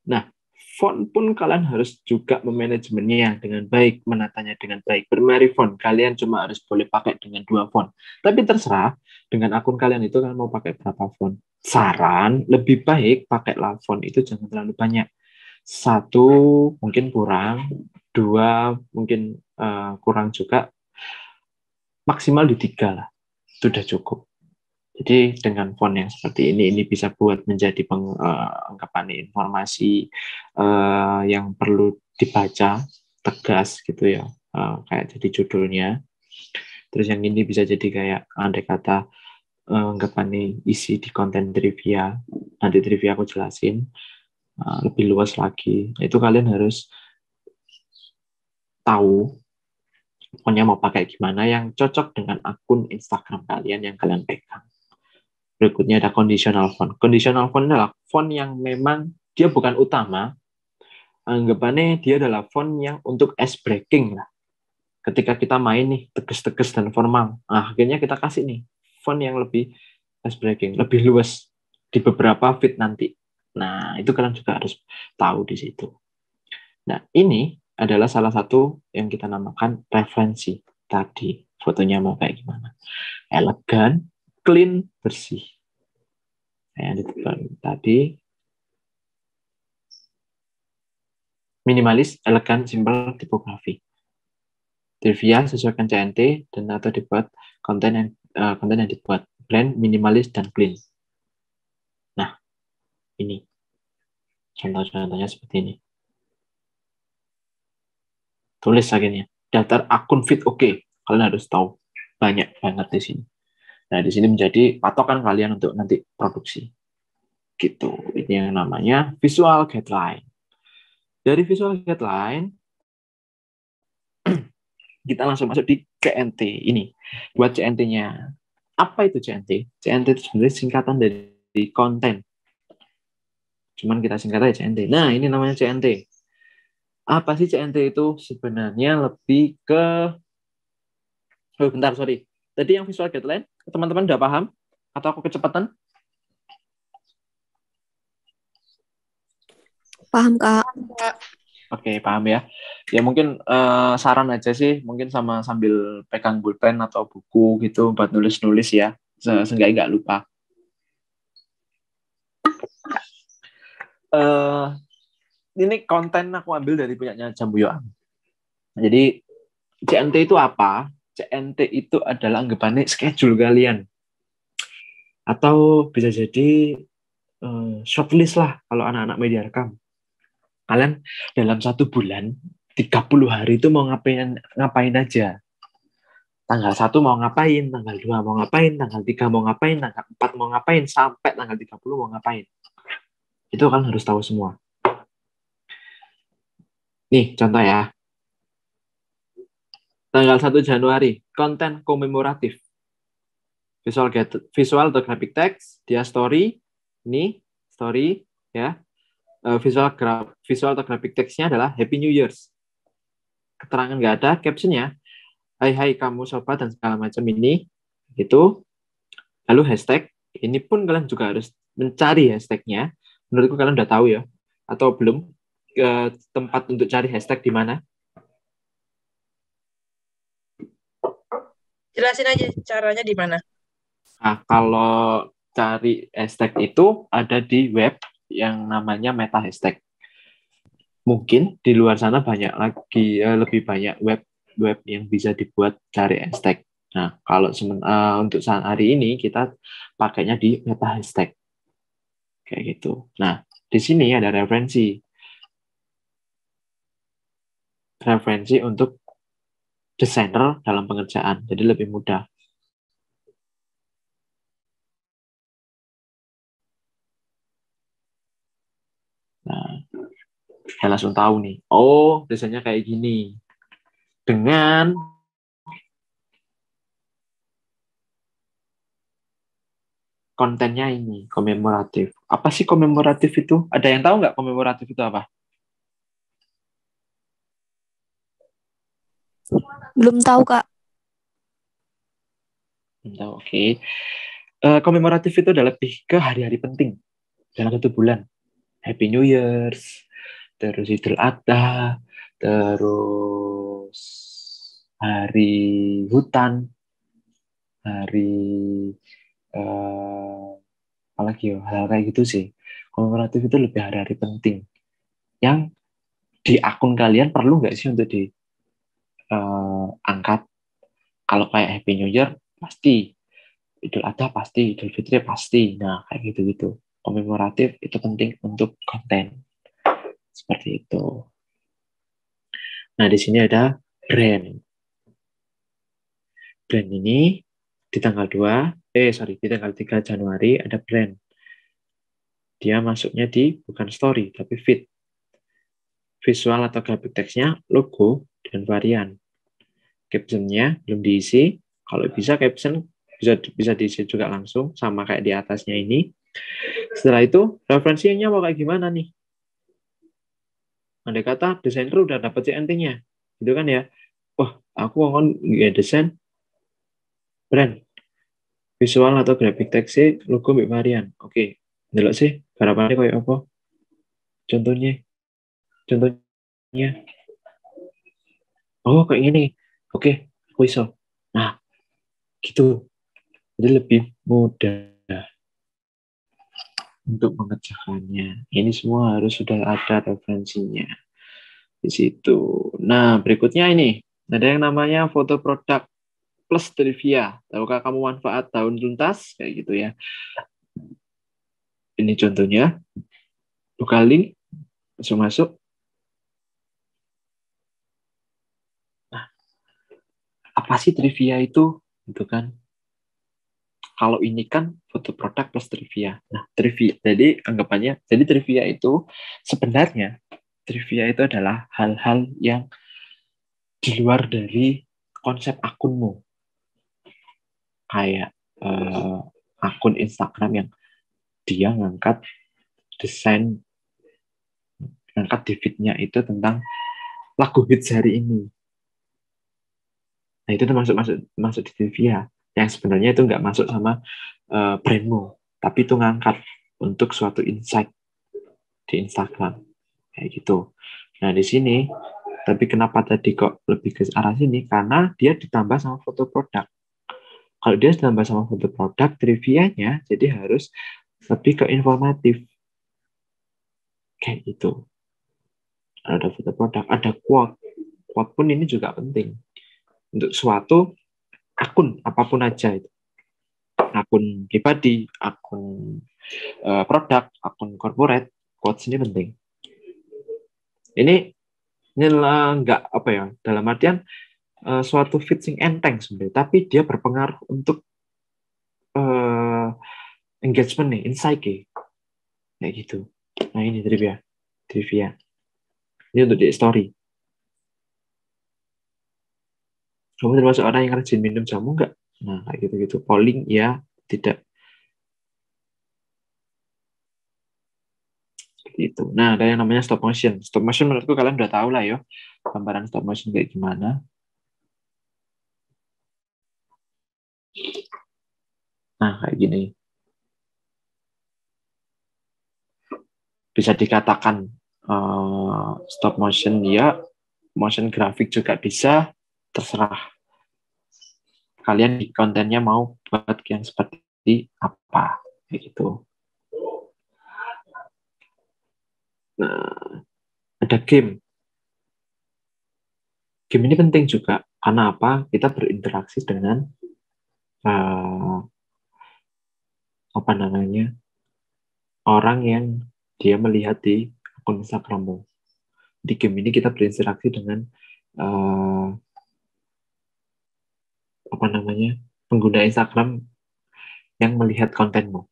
[SPEAKER 1] Nah, font pun kalian harus juga memanajemennya dengan baik, menatanya dengan baik. Bermari font, kalian cuma harus boleh pakai dengan 2 font. Tapi terserah, dengan akun kalian itu kalian mau pakai berapa font. Saran, lebih baik pakailah font itu jangan terlalu banyak. 1 mungkin kurang, 2 mungkin kurang juga. Maksimal di 3 lah, itu udah cukup. Jadi dengan font yang seperti ini bisa buat menjadi pengungkapan informasi yang perlu dibaca tegas gitu ya, kayak jadi judulnya. Terus yang ini bisa jadi kayak andai kata ungkapan isi di konten trivia. Nanti trivia aku jelasin lebih luas lagi. Itu kalian harus tahu pokoknya mau pakai gimana yang cocok dengan akun Instagram kalian yang kalian pegang. Berikutnya ada conditional font. Conditional font adalah font yang memang dia bukan utama, anggapannya dia adalah font yang untuk ice breaking lah. Ketika kita main nih tegas-tegas dan formal, nah akhirnya kita kasih nih font yang lebih ice breaking, lebih luas di beberapa feed nanti. Nah itu kalian juga harus tahu di situ. Nah ini adalah salah satu yang kita namakan referensi tadi. Fotonya mau kayak gimana? Elegan, clean, bersih. Nah, yang tadi minimalis, elegan, simple, tipografi. Trivia sesuaikan CNT dan atau dibuat konten yang dibuat blend, minimalis, dan clean. Nah, ini contoh-contohnya seperti ini. Tulis akhirnya daftar akun feed oke. Kalian harus tahu banyak banget di sini. Nah, di sini menjadi patokan kalian untuk nanti produksi. Gitu. Ini yang namanya visual guideline. Dari visual guideline kita langsung masuk di CNT ini. Buat CNT-nya. Apa itu CNT? CNT itu sebenarnya singkatan dari konten. Cuman kita singkat aja CNT. Nah, ini namanya CNT. Apa sih CNT itu? Sebenarnya lebih ke... Oh, bentar, sorry. Tadi yang visual guideline, teman-teman udah paham? Atau aku kecepatan?
[SPEAKER 3] Paham, Kak.
[SPEAKER 1] Oke, paham ya. Ya mungkin saran aja sih, mungkin sambil pegang pulpen atau buku gitu buat nulis-nulis ya. Seenggaknya nggak lupa. Ini konten aku ambil dari punyanya Jambu Yoang. Jadi CNT itu apa? CNT itu adalah anggapannya schedule kalian. Atau bisa jadi shortlist lah kalau anak-anak media rekam. Kalian dalam 1 bulan 30 hari itu mau ngapain aja. Tanggal 1 mau ngapain, tanggal 2 mau ngapain, tanggal 3 mau ngapain, tanggal 4 mau ngapain, sampai tanggal 30 mau ngapain. Itu kan harus tahu semua. Nih, contoh ya. Tanggal 1 Januari, konten komemoratif. Visual atau graphic text, dia story, ini story, ya. Visual atau graphic text-nya adalah Happy New Year's. Keterangan nggak ada, caption-nya, hai kamu sobat dan segala macam ini, gitu. Lalu hashtag, ini pun kalian juga harus mencari hashtag-nya. Menurutku kalian udah tahu ya, atau belum, tempat untuk cari hashtag di mana?
[SPEAKER 5] Jelasin aja caranya di mana.
[SPEAKER 1] Nah, kalau cari hashtag itu ada di web yang namanya meta hashtag. Mungkin di luar sana banyak lagi, lebih banyak web yang bisa dibuat cari hashtag. Nah, kalau untuk saat hari ini kita pakainya di meta hashtag. Kayak gitu. Nah, di sini ada referensi. Referensi untuk desainer dalam pengerjaan. Jadi lebih mudah. Nah, saya langsung tahu nih. Oh, desainnya kayak gini. Dengan kontennya ini, komemoratif. Apa sih komemoratif itu? Ada yang tahu nggak komemoratif itu apa?
[SPEAKER 3] Belum tahu, Kak.
[SPEAKER 1] Belum tahu, oke. Komemoratif itu adalah lebih ke hari-hari penting dalam 1 bulan. Happy New Year's, terus Idul Adha, terus hari hutan, hari apalagi ya, hal kayak gitu sih. Komemoratif itu lebih hari-hari penting yang di akun kalian perlu nggak sih untuk diangkat. Kalau kayak Happy New Year pasti, Idul Adha pasti, Idul Fitri pasti. Nah kayak gitu-gitu. Komemoratif itu penting untuk konten seperti itu. Nah di sini ada brand. Brand ini di tanggal 3 Januari ada brand. Dia masuknya di bukan story tapi feed. Visual atau graphic text-nya logo dan varian. Caption-nya belum diisi. Kalau bisa caption bisa diisi juga langsung sama kayak di atasnya ini. Setelah itu referensinya mau kayak gimana nih? Andai kata desainer udah dapat CNT-nya, gitu kan ya? Wah, aku ngomong ya desain brand visual atau graphic text logo Mbak Marian. Oke, delok sih harapannya kayak apa? Contohnya. Oh, kayak gini. Oke, aku iso. Nah, gitu. Jadi lebih mudah untuk mengerjakannya. Ini semua harus sudah ada referensinya di situ. Nah, berikutnya ini ada yang namanya foto produk plus trivia. Tahukah kamu manfaat daun tuntas? Kayak gitu ya. Ini contohnya. Buka link, langsung masuk. Nah, apa sih trivia itu? Gitu kan. Kalau ini kan foto produk plus trivia. Nah, trivia. Jadi anggapannya, jadi trivia itu sebenarnya trivia itu adalah hal-hal yang di luar dari konsep akunmu. Kayak akun Instagram yang dia ngangkat desain, ngangkat di feed-nya itu tentang lagu hits hari ini. Nah, itu masuk di trivia. Yang sebenarnya itu nggak masuk sama brandmu, tapi itu ngangkat untuk suatu insight di Instagram. Kayak gitu. Nah, di sini, tapi kenapa tadi kok lebih ke arah sini? Karena dia ditambah sama foto produk. Kalau dia ditambah sama foto produk, trivianya jadi harus lebih ke informatif. Kayak gitu. Ada foto produk, ada quote. Quote pun ini juga penting. Untuk suatu akun, apapun aja itu. Akun pribadi, akun produk, akun corporate, quotes ini penting. Ini nggak apa ya, dalam artian suatu fixing enteng sebenarnya, tapi dia berpengaruh untuk engagement nih, insight kayak gitu. Nah, ini trivia. Ini untuk di story. Kamu termasuk orang yang rajin minum jamu nggak? Nah, kayak gitu-gitu. Polling ya, tidak. Itu. Nah, ada yang namanya stop motion. Stop motion menurutku kalian udah tahu lah ya, gambaran stop motion kayak gimana. Nah, kayak gini. Bisa dikatakan stop motion ya, motion grafik juga bisa, terserah kalian di kontennya mau buat yang seperti apa kayak gitu. Nah, ada game. Game ini penting juga karena apa? Kita berinteraksi dengan apa namanya, orang yang dia melihat di akun Instagrammu. Di game ini kita berinteraksi dengan apa namanya, pengguna Instagram yang melihat kontenmu.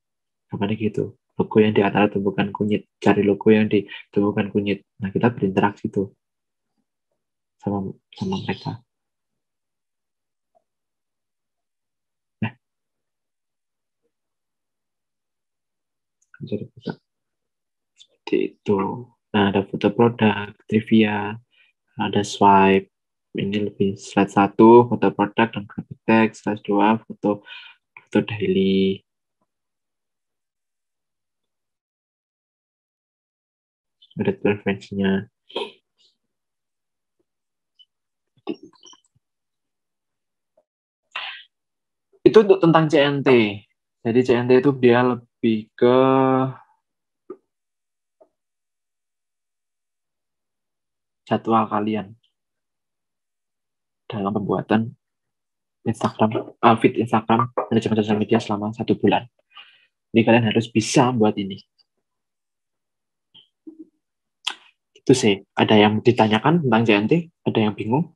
[SPEAKER 1] Namanya gitu. Logo yang di antara tumbukan kunyit, cari logo yang di tumbukan kunyit. Nah, kita berinteraksi tuh sama mereka. Nah, jadi buka seperti itu. Nah, ada foto produk, trivia, ada swipe. Ini lebih slide 1, foto produk dan graphic text, slide 2, foto daily. Ada preferensinya. Itu untuk tentang CNT. Jadi CNT itu dia lebih ke jadwal kalian dalam pembuatan Instagram, feed Instagram, manajemen sosial media selama 1 bulan. Jadi kalian harus bisa buat ini. Itu sih. Ada yang ditanyakan tentang CNT? Ada yang bingung?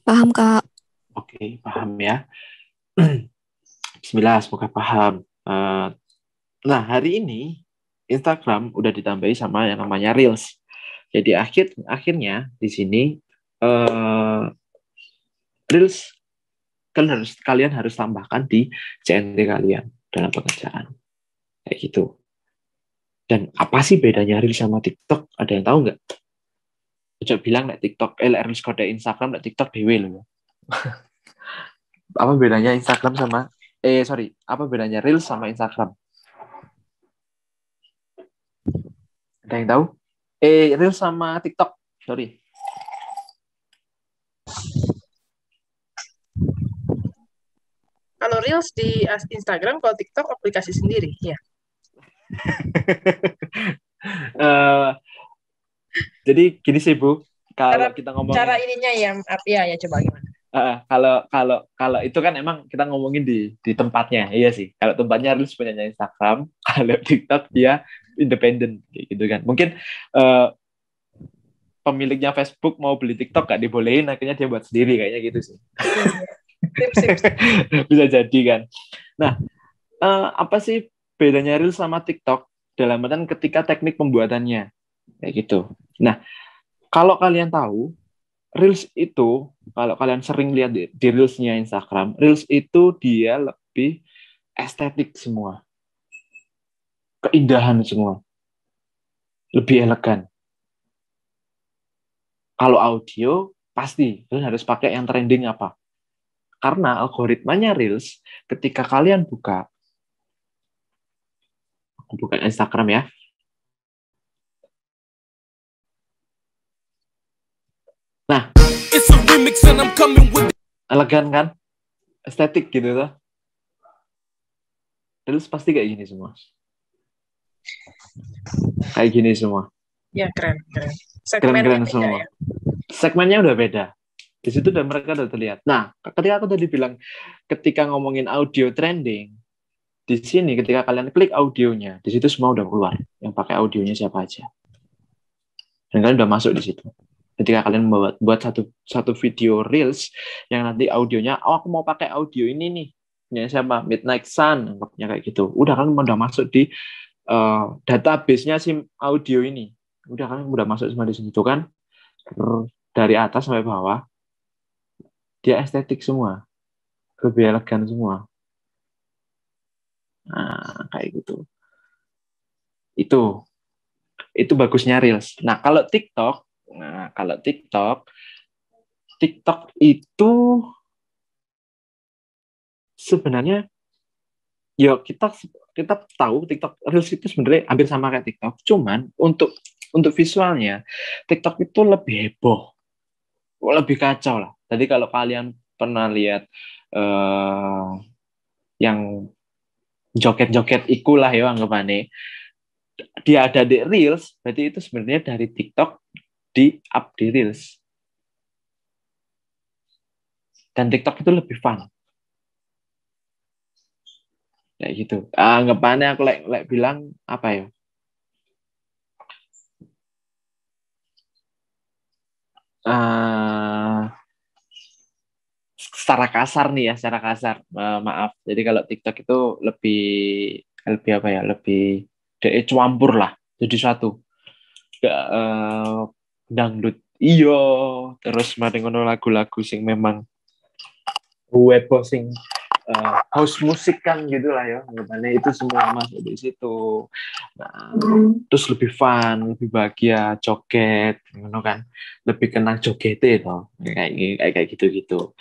[SPEAKER 3] Paham, Kak.
[SPEAKER 1] Oke, paham ya. Bismillah, semoga paham. Nah, hari ini Instagram udah ditambahi sama yang namanya Reels. Jadi akhirnya di sini Reels kalian harus tambahkan di CNT kalian dalam pekerjaan. Kayak gitu. Dan apa sih bedanya Reels sama TikTok? Ada yang tahu nggak? Coba bilang nek TikTok, Reels kode Instagram, nek TikTok dewe loh. Apa bedanya Instagram sama apa bedanya Reels sama Instagram? Ada yang tahu? Reels sama TikTok, sorry.
[SPEAKER 5] Kalau Reels di Instagram, kalau TikTok aplikasi sendiri. Ya.
[SPEAKER 1] Jadi gini sih Bu, kalau
[SPEAKER 5] Cara
[SPEAKER 1] kita ngomong
[SPEAKER 5] cara ininya ya coba gimana?
[SPEAKER 1] kalau itu kan emang kita ngomongin di tempatnya, iya sih. Kalau tempatnya Reels punyanya Instagram, kalau TikTok dia independen kayak gitu kan. Mungkin pemiliknya Facebook mau beli TikTok gak dibolehin, akhirnya dia buat sendiri kayaknya gitu sih.
[SPEAKER 5] Tips.
[SPEAKER 1] Bisa jadi kan. Nah, apa sih bedanya Reels sama TikTok dalam artian ketika teknik pembuatannya kayak gitu. Nah, kalau kalian tahu Reels itu, kalau kalian sering lihat di Reels-nya Instagram, Reels itu dia lebih estetik semua. Keindahan semua. Lebih elegan. Kalau audio, pasti kalian harus pakai yang trending apa. Karena algoritmanya Reels, ketika kalian buka Instagram ya, nah, elegan kan? Estetik gitu tuh. Reels pasti kayak gini semua. Kayak gini semua.
[SPEAKER 5] Ya, keren.
[SPEAKER 1] Keren-keren
[SPEAKER 5] beda
[SPEAKER 1] semua.
[SPEAKER 5] ya.
[SPEAKER 1] Segmennya udah beda. Di situ udah mereka udah terlihat. Nah, ketika aku tadi bilang, ketika ngomongin audio trending, di sini ketika kalian klik audionya, di situ semua udah keluar. Yang pakai audionya siapa aja. Dan kalian udah masuk di situ. Ketika kalian buat satu video reels yang nanti audionya, aku mau pakai audio ini nih. Punya siapa? Midnight Sun, anggapnya kayak gitu. Udah kan udah masuk di database-nya si audio ini. Udah kan udah masuk semua di situ kan. Dari atas sampai bawah dia estetik semua, lebih elegan semua. Nah, kayak gitu. Itu bagusnya Reels. Kalau TikTok itu sebenarnya ya kita tahu TikTok Reels itu sebenarnya hampir sama kayak TikTok, cuman untuk visualnya TikTok itu lebih heboh, lebih kacau lah. Jadi kalau kalian pernah lihat yang joget-joget ikulah ya anggapannya, dia ada di Reels, berarti itu sebenarnya dari TikTok di up di Reels. Dan TikTok itu lebih fun. Kayak gitu. Anggapannya aku bilang apa ya? Secara kasar nih ya, secara kasar. Maaf. Jadi kalau TikTok itu lebih apa ya? Lebih campur lah. Jadi satu. Dangdut iyo, terus mari ngono lagu-lagu sing memang web sing house musik kan gitulah ya, makanya itu semua masuk di situ. Nah, terus lebih fun, lebih bahagia, joget, gitu kan, lebih kena joget itu, kayak gitu.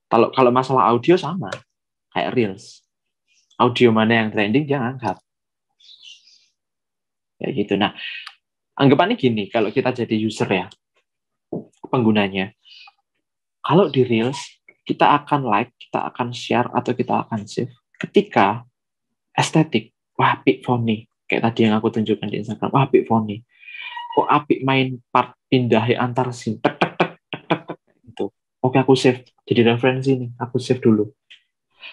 [SPEAKER 1] Kalau masalah audio sama, kayak Reels, audio mana yang trending dia angkat, kayak gitu. Nah, anggapannya gini, kalau kita jadi user ya, penggunanya, kalau di Reels kita akan like, kita akan share, atau kita akan save ketika estetik. Wah, apik Foni. Kayak tadi yang aku tunjukkan di Instagram. Wah, apik Foni. Kok apik main part pindahi antar scene. Tek, tek, tek, tek, tek, tek. Gitu. Oke, aku save. Jadi referensi nih. Aku save dulu.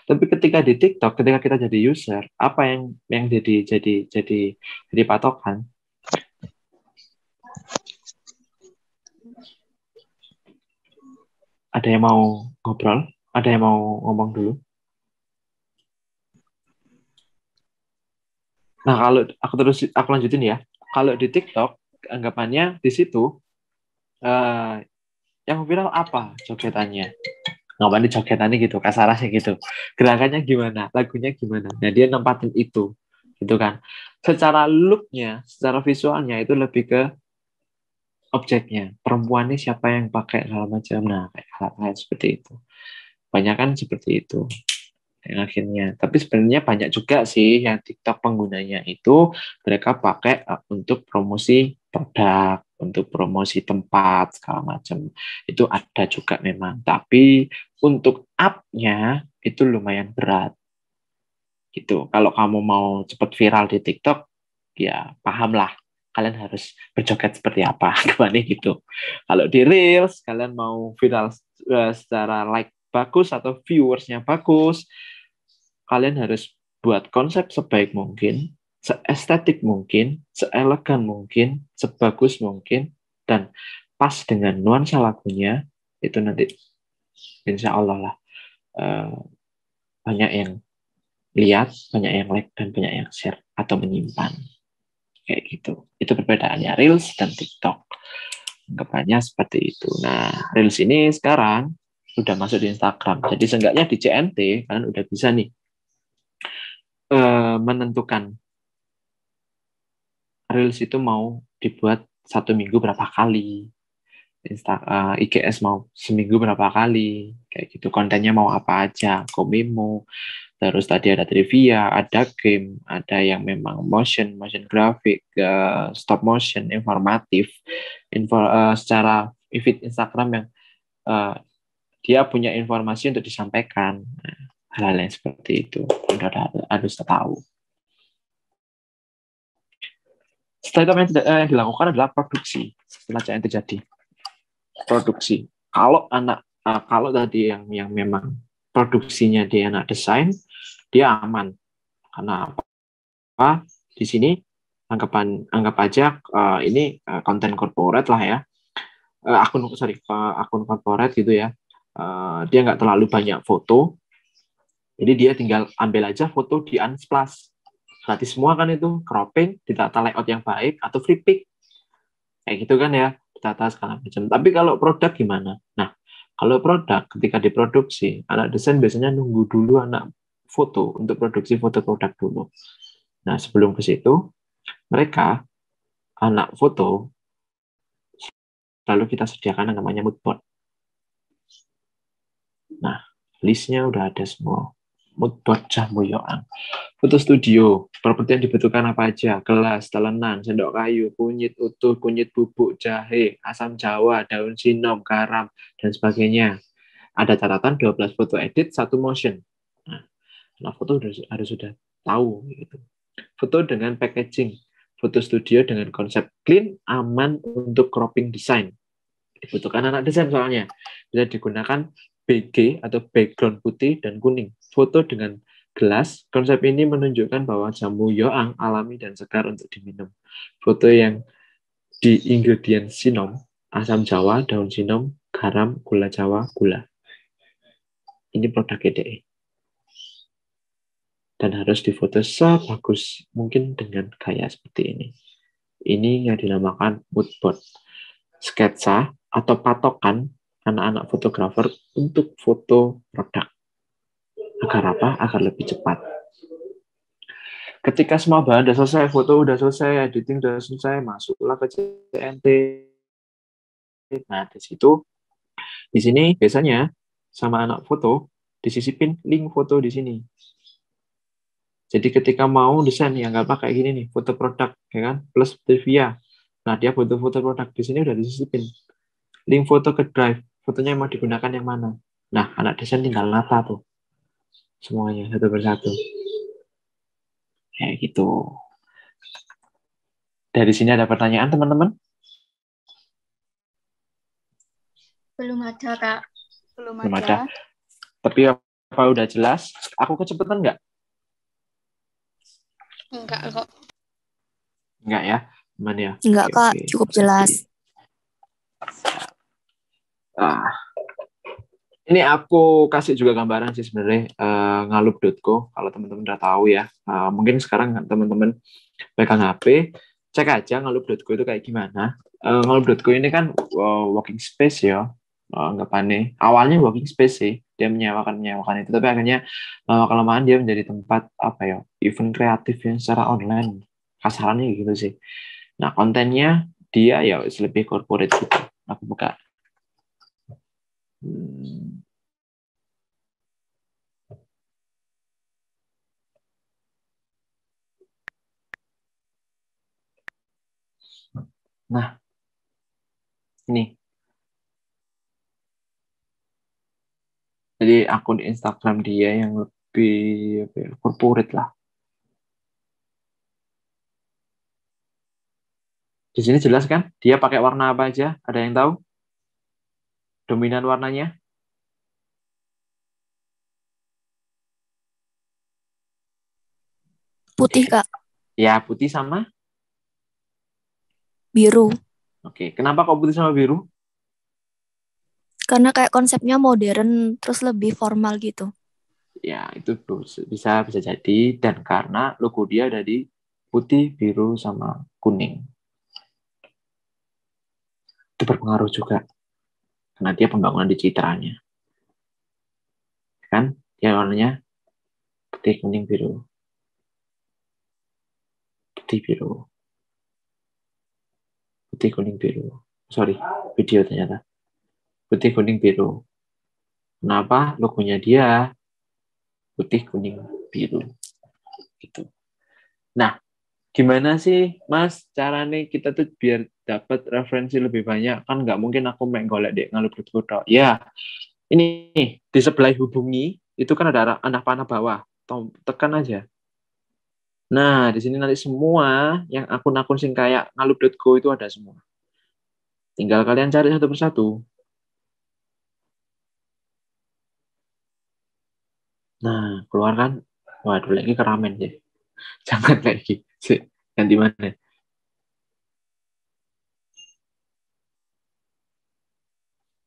[SPEAKER 1] Tapi ketika di TikTok, ketika kita jadi user, apa yang jadi patokan? Ada yang mau ngobrol? Ada yang mau ngomong dulu? Nah, kalau aku lanjutin ya. Kalau di TikTok, anggapannya di situ yang viral apa jogetannya, anggapannya jogetannya gitu, kasarnya gitu, gerakannya gimana, lagunya gimana. Nah dia nempatin itu gitu kan. Secara looknya, secara visualnya itu lebih ke objeknya, perempuannya siapa yang pakai segala macam. Nah kayak hal-hal seperti itu, banyak kan seperti itu yang akhirnya. Tapi sebenarnya banyak juga sih yang TikTok penggunanya itu mereka pakai untuk promosi produk, untuk promosi tempat segala macam. Itu ada juga memang. Tapi untuk up-nya itu lumayan berat. Gitu. Kalau kamu mau cepat viral di TikTok, ya pahamlah kalian harus berjoget seperti apa, gimana gitu. Kalau di Reels kalian mau viral secara like bagus atau viewersnya bagus, kalian harus buat konsep sebaik mungkin, seestetik mungkin, seelegan mungkin, sebagus mungkin, dan pas dengan nuansa lagunya. Itu nanti insya Allah lah banyak yang lihat, banyak yang like, dan banyak yang share atau menyimpan. Kayak gitu. Itu perbedaannya Reels dan TikTok. Anggapannya seperti itu. Nah, Reels ini sekarang udah masuk di Instagram. Jadi seenggaknya di CNT kalian udah bisa nih menentukan Reels itu mau dibuat 1 minggu berapa kali, IGS mau seminggu berapa kali, kayak gitu. Kontennya mau apa aja, komemo, terus tadi ada trivia, ada game, ada yang memang motion grafik, stop motion, informatif, secara feed Instagram yang dia punya informasi untuk disampaikan. Hal-hal yang seperti itu udah harus tahu. Setelah itu yang dilakukan adalah produksi. Setelah yang terjadi produksi. Kalau tadi yang memang produksinya dia anak desain, dia aman. Karena apa? Di sini anggap aja ini konten corporate lah ya. Akun corporate gitu ya. Dia nggak terlalu banyak foto. Jadi dia tinggal ambil aja foto di Unsplash. Gratis semua kan itu, cropping, ditata layout yang baik, atau free pick. Kayak gitu kan ya, ditata segala macam. Tapi kalau produk gimana? Nah, kalau produk ketika diproduksi, anak desain biasanya nunggu dulu anak foto untuk produksi foto produk dulu. Nah, sebelum ke situ, mereka, anak foto, lalu kita sediakan yang namanya mood board. Nah, listnya udah ada semua. Mood board Jamu Yoang. Foto studio, properti yang dibutuhkan apa aja? Gelas, telenan, sendok kayu, kunyit utuh, kunyit bubuk, jahe, asam jawa, daun sinom, garam, dan sebagainya. Ada catatan 12 foto edit, 1 motion. Nah, foto harus sudah tahu. Gitu. Foto dengan packaging. Foto studio dengan konsep clean, aman untuk cropping design. Dibutuhkan anak desain soalnya. Bisa digunakan BG atau background putih dan kuning. Foto dengan gelas, konsep ini menunjukkan bahwa jamu Yoang alami dan segar untuk diminum. Foto yang di ingredient sinom, asam jawa, daun sinom, garam, gula jawa, gula. Ini produk GDE. Dan harus difoto sebagus mungkin dengan gaya seperti ini. Ini yang dinamakan mood board. Sketsa atau patokan anak-anak fotografer untuk foto produk. Agar apa? Agar lebih cepat. Ketika semua bahan sudah selesai, foto sudah selesai, editing sudah selesai, masuklah ke CNT. Nah, di sini biasanya sama anak foto disisipin link foto di sini. Jadi ketika mau desain yang nggak pakai gini nih, foto produk, ya kan, plus trivia. Nah, dia butuh foto produk di sini udah disisipin. Link foto ke drive, fotonya mau digunakan yang mana. Nah, anak desain tinggal nata tuh. Semuanya, satu persatu. Kayak gitu. Dari sini ada pertanyaan, teman-teman?
[SPEAKER 3] Belum ada, Kak.
[SPEAKER 6] Belum
[SPEAKER 1] Belum
[SPEAKER 6] ada.
[SPEAKER 1] ada. Tapi apa udah jelas? Aku kecepatan nggak?
[SPEAKER 3] Enggak kok.
[SPEAKER 1] Enggak ya? Aman ya?
[SPEAKER 3] Enggak,
[SPEAKER 1] Oke,
[SPEAKER 3] Kak.
[SPEAKER 1] oke.
[SPEAKER 3] Cukup jelas.
[SPEAKER 1] Ini aku kasih juga gambaran sih sebenarnya ngalup.co kalau teman-teman udah tahu ya. Mungkin sekarang teman-teman pegang HP cek aja ngalup.co itu kayak gimana. Ngalup.co ini kan working space ya. Nggak aneh. Awalnya working space sih, dia menyewakan itu, tapi akhirnya lama-kelamaan dia menjadi tempat apa ya, event kreatif yang secara online, kasarannya gitu sih. Nah, kontennya dia ya lebih corporate gitu. Aku buka. Nah, ini. Jadi akun Instagram dia yang lebih apa ya, corporate lah. Di sini jelas kan? Dia pakai warna apa aja? Ada yang tahu? Dominan warnanya?
[SPEAKER 3] Putih, Kak.
[SPEAKER 1] Ya, putih sama?
[SPEAKER 3] Biru.
[SPEAKER 1] Oke, kenapa kok putih sama biru?
[SPEAKER 3] Karena kayak konsepnya modern, terus lebih formal gitu.
[SPEAKER 1] Ya, itu bisa bisa jadi, dan karena logo dia ada di putih, biru, sama kuning. Itu berpengaruh juga. Karena dia pembangunan digitalnya. Kan? Dia warnanya putih, kuning, biru. Putih, biru. Putih, kuning, biru. Sorry, video ternyata. Putih, kuning, biru. Kenapa? Logonya dia putih, kuning, biru. Gitu. Nah, gimana sih, Mas, caranya kita tuh biar dapat referensi lebih banyak? Kan nggak mungkin aku main golek deh ngalup.co. Ya, ini di sebelah hubungi, itu kan ada anak panah bawah. Tekan aja. Nah, di sini nanti semua yang akun-akun sing kayak ngalup.co itu ada semua. Tinggal kalian cari satu persatu. Nah, keluar kan? Waduh, lagi keramen deh. Jangan lagi. Ganti mana?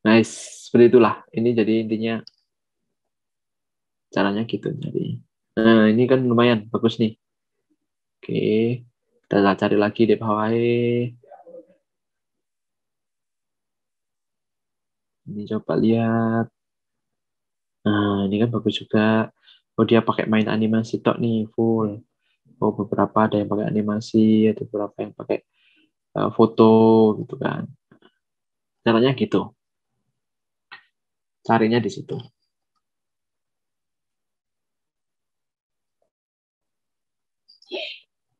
[SPEAKER 1] Nice, seperti itulah. Ini jadi intinya caranya gitu. Jadi, nah ini kan lumayan bagus nih. Oke, kita cari lagi di bawah. Ini coba lihat. Nah, ini kan bagus juga. Oh, dia pakai main animasi tok nih full. Oh, beberapa ada yang pakai animasi, ada beberapa yang pakai foto gitu kan. Caranya gitu. Carinya di situ.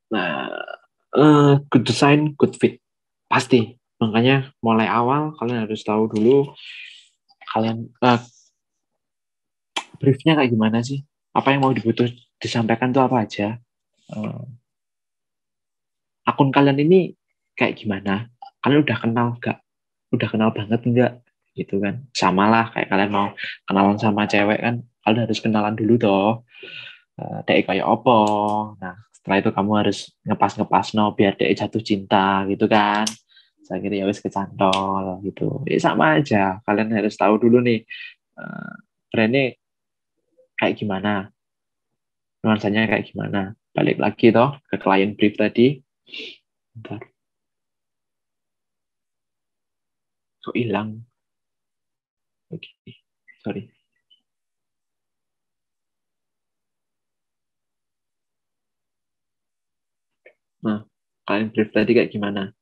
[SPEAKER 1] Nah, good design, good fit. Pasti. Makanya mulai awal kalian harus tahu dulu kalian briefnya kayak gimana sih? Apa yang mau disampaikan tuh apa aja? Akun kalian ini kayak gimana? Kalian udah kenal gak? Udah kenal banget enggak? Gitu kan. Sama lah kayak kalian mau kenalan sama cewek kan, kalian harus kenalan dulu toh. Dek kayak opo. Nah, setelah itu kamu harus ngepas no biar dek jatuh cinta gitu kan. Saya kira ya wis kecantol gitu. Ya sama aja. Kalian harus tahu dulu nih brandnya kayak gimana, nuansanya kayak gimana. Balik lagi toh ke client brief tadi. Bentar. Kok hilang? Oke, sorry. Nah, client brief tadi kayak gimana?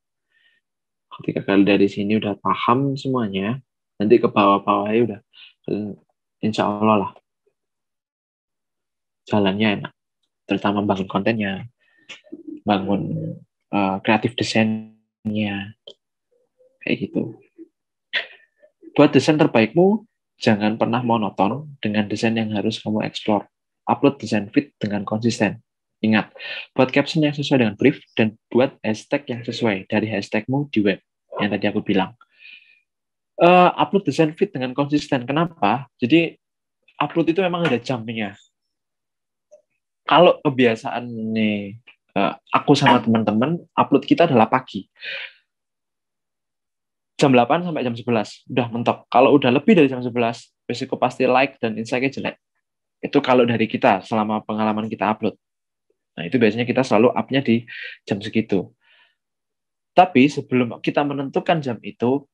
[SPEAKER 1] Ketika kalian dari sini udah paham semuanya, nanti ke bawah-bawahnya udah insya Allah lah jalannya enak. Terutama bangun kontennya, bangun kreatif desainnya, kayak gitu. Buat desain terbaikmu, jangan pernah monoton dengan desain yang harus kamu explore. Upload desain fit dengan konsisten. Ingat, buat caption yang sesuai dengan brief dan buat hashtag yang sesuai dari hashtagmu di web yang tadi aku bilang. Upload desain fit dengan konsisten. Kenapa? Jadi upload itu memang ada jamnya. Kalau kebiasaan nih, aku sama teman-teman upload kita adalah pagi. Jam 8 sampai jam 11 udah mentok. Kalau udah lebih dari jam 11, risiko pasti like dan insight-nya jelek. Itu kalau dari kita selama pengalaman kita upload. Nah, itu biasanya kita selalu up-nya di jam segitu. Tapi sebelum kita menentukan jam itu,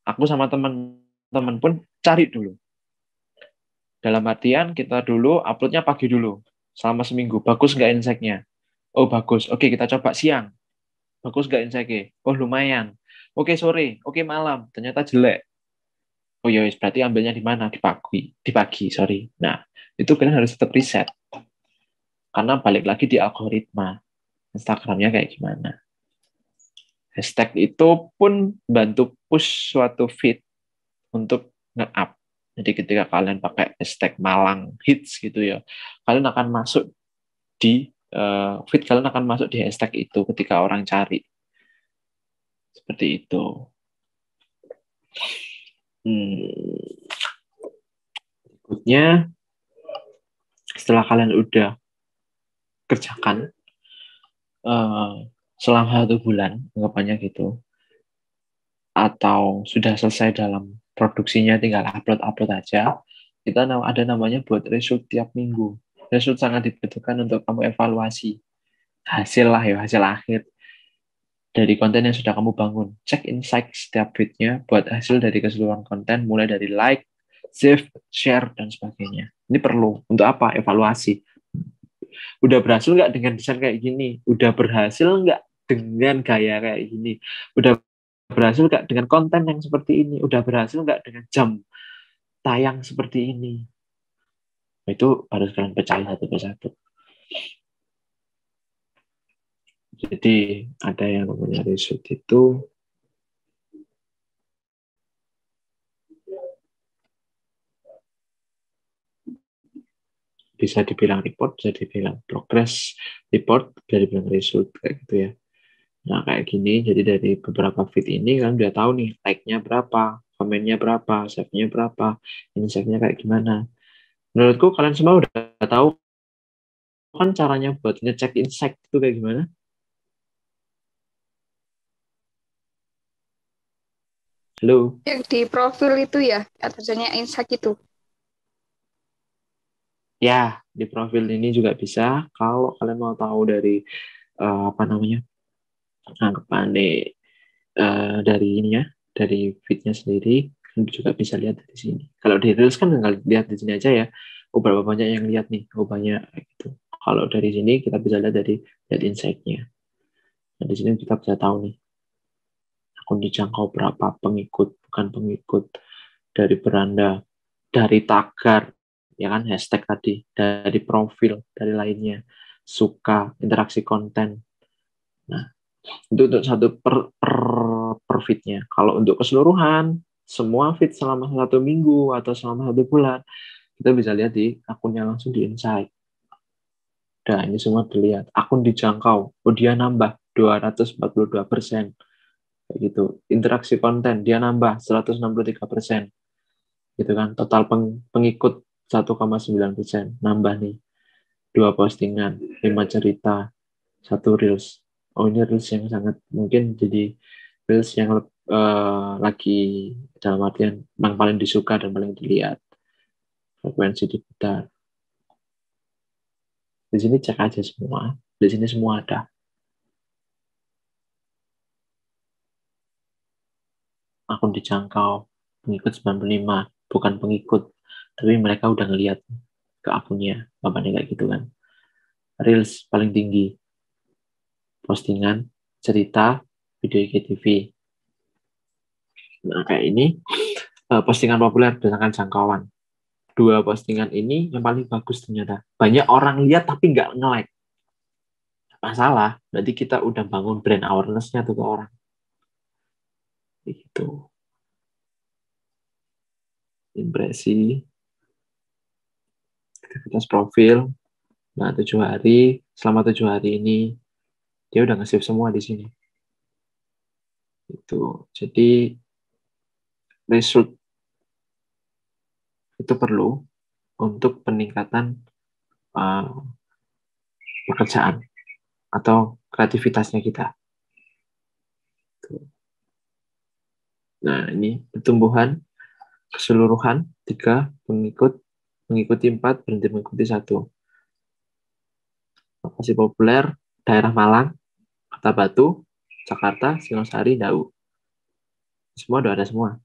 [SPEAKER 1] aku sama teman-teman pun cari dulu. Dalam artian kita dulu uploadnya pagi dulu, selama seminggu. Bagus nggak insight-nya? Oh bagus, oke kita coba siang. Bagus nggak insight-nya? Oh lumayan. Oke sore, oke malam, ternyata jelek. Oh ya, berarti ambilnya di mana? Di pagi, sorry. Nah, itu kalian harus tetap riset. Karena balik lagi di algoritma. Instagramnya kayak gimana. Hashtag itu pun bantu push suatu feed untuk nge-up. Jadi ketika kalian pakai hashtag Malang Hits gitu ya, kalian akan masuk di feed kalian akan masuk di hashtag itu ketika orang cari. Seperti itu. Berikutnya, setelah kalian udah kerjakan selama 1 bulan, anggapannya gitu, atau sudah selesai dalam produksinya, tinggal upload aja, kita ada namanya buat result tiap minggu. Result sangat dibutuhkan untuk kamu evaluasi hasil akhir dari konten yang sudah kamu bangun. Cek insight setiap feed-nya buat hasil dari keseluruhan konten, mulai dari like, save, share, dan sebagainya. Ini perlu. Untuk apa? Evaluasi. Udah berhasil nggak dengan desain kayak gini? Udah berhasil nggak dengan gaya kayak gini? Udah berhasil nggak dengan konten yang seperti ini? Udah berhasil nggak dengan jam tayang seperti ini? Itu harus kalian pecahin satu persatu. Jadi ada yang namanya result itu bisa dibilang report, bisa dibilang progress report, bisa dibilang result kayak gitu ya. Nah kayak gini, jadi dari beberapa feed ini kan udah tahu nih like-nya berapa, komennya berapa, save-nya berapa, insight-nya kayak gimana. Menurutku kalian semua udah tahu kan caranya buat ngecek insight itu kayak gimana? Halo?
[SPEAKER 6] Yang di profil itu ya, atasnya insight itu.
[SPEAKER 1] Ya, di profil ini juga bisa. Kalau kalian mau tahu dari anggapan dari ini ya, dari feed-nya sendiri, kalian juga bisa lihat di sini. Kalau di Reels kan tinggal lihat di sini aja ya. Oh, berapa banyak yang lihat nih? Oh, banyak gitu. Kalau dari sini kita bisa lihat dari insight-nya. Nah, di sini kita bisa tahu nih akun dijangkau berapa pengikut, bukan pengikut, dari beranda, dari tagar, ya kan, hashtag tadi, dari profil, dari lainnya, suka, interaksi konten. Nah, itu untuk satu per feed-nya. Kalau untuk keseluruhan, semua feed selama 1 minggu atau selama 1 bulan, kita bisa lihat di akunnya langsung di insight. Nah, ini semua dilihat. Akun dijangkau, oh dia nambah 242%. Kayak gitu. Interaksi konten, dia nambah 163%. Gitu kan. Total pengikut 1,9%. Nambah nih. 2 postingan, 5 cerita, 1 reels. Oh, ini reels yang sangat mungkin jadi reels yang lagi dalam artian yang paling disuka dan paling dilihat. Frekuensi diputar. Di sini cek aja semua. Di sini semua ada. Akun dijangkau, pengikut 95, bukan pengikut, tapi mereka udah ngeliat ke akunnya, bapaknya kayak gitu kan. Reels paling tinggi, postingan, cerita, video IGTV. Nah kayak ini, postingan populer berdasarkan jangkauan. 2 postingan ini yang paling bagus ternyata. Banyak orang lihat tapi nggak nge-like. Masalah, berarti kita udah bangun brand awareness-nya tuh ke orang. Gitu. Impresi, aktivitas profil. Nah, 7 hari, selama 7 hari ini, dia udah nge-save semua di sini. Itu. Jadi, result itu perlu untuk peningkatan pekerjaan atau kreativitasnya kita. Nah, ini pertumbuhan keseluruhan 3 mengikuti 4, berhenti mengikuti 1. Lokasi populer, daerah Malang, Kota Batu, Jakarta, Singosari, Dau. Semua udah ada semua.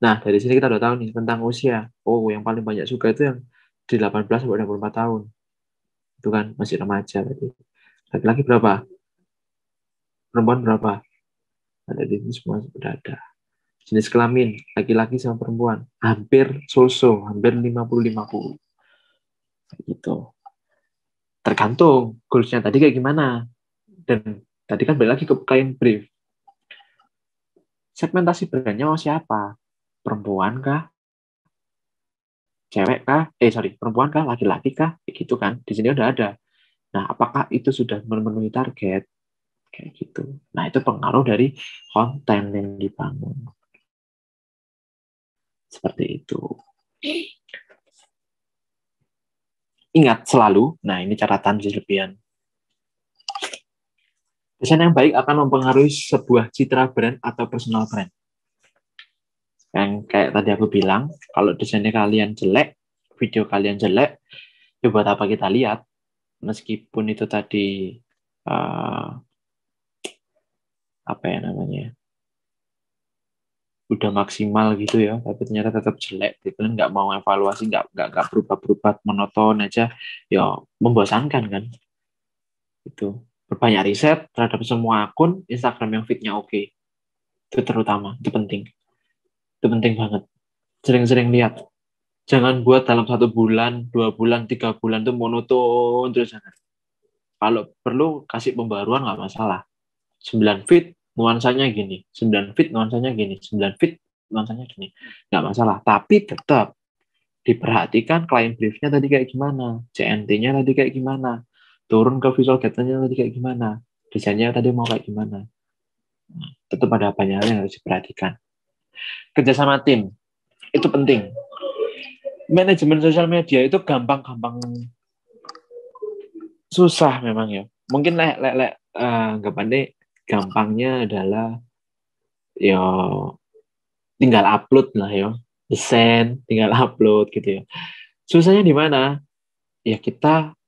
[SPEAKER 1] Nah, dari sini kita udah tahu nih tentang usia. Oh, yang paling banyak suka itu yang di 18 sampai 24 tahun. Itu kan masih remaja berarti. Laki-laki berapa? Perempuan berapa? Ada di sini semua sudah ada. Jenis kelamin, laki-laki sama perempuan. Hampir so-so, hampir 50-50. Gitu. Tergantung goals-nya tadi kayak gimana. Dan tadi kan balik lagi ke client brief. Segmentasi brandnya mau siapa? Perempuan kah? Cewek kah? Perempuan kah? Laki-laki kah? Kayak gitu kan. Di sini udah ada. Nah, apakah itu sudah memenuhi target? Kayak gitu. Nah, itu pengaruh dari konten yang dibangun. Seperti itu. Ingat selalu, nah ini catatan Zilbian. Desain yang baik akan mempengaruhi sebuah citra brand atau personal brand. Yang kayak tadi aku bilang, kalau desainnya kalian jelek, video kalian jelek, ya buat apa kita lihat? Meskipun itu tadi apa ya namanya, udah maksimal gitu ya, tapi ternyata tetap jelek. Kalian nggak mau evaluasi, nggak berubah-berubah, monoton aja, ya membosankan kan? Itu berbanyak riset terhadap semua akun Instagram yang fitnya oke. Itu terutama, itu penting banget. Sering-sering lihat. Jangan buat dalam 1 bulan, 2 bulan, 3 bulan tuh monoton terus jangan. Kalau perlu kasih pembaruan nggak masalah. 9 feet nuansanya gini, 9 feet nuansanya gini, 9 feet nuansanya gini. Nggak masalah. Tapi tetap diperhatikan client brief-nya tadi kayak gimana, CNT-nya tadi kayak gimana, turun ke visual guide-nya tadi kayak gimana, desainnya tadi mau kayak gimana. Nah, tetap ada banyak hal yang harus diperhatikan. Kerjasama tim, itu penting. Manajemen sosial media itu gampang-gampang susah memang ya. Mungkin gampangnya adalah ya tinggal upload lah ya. Desain, tinggal upload gitu ya. Susahnya di mana? Ya kita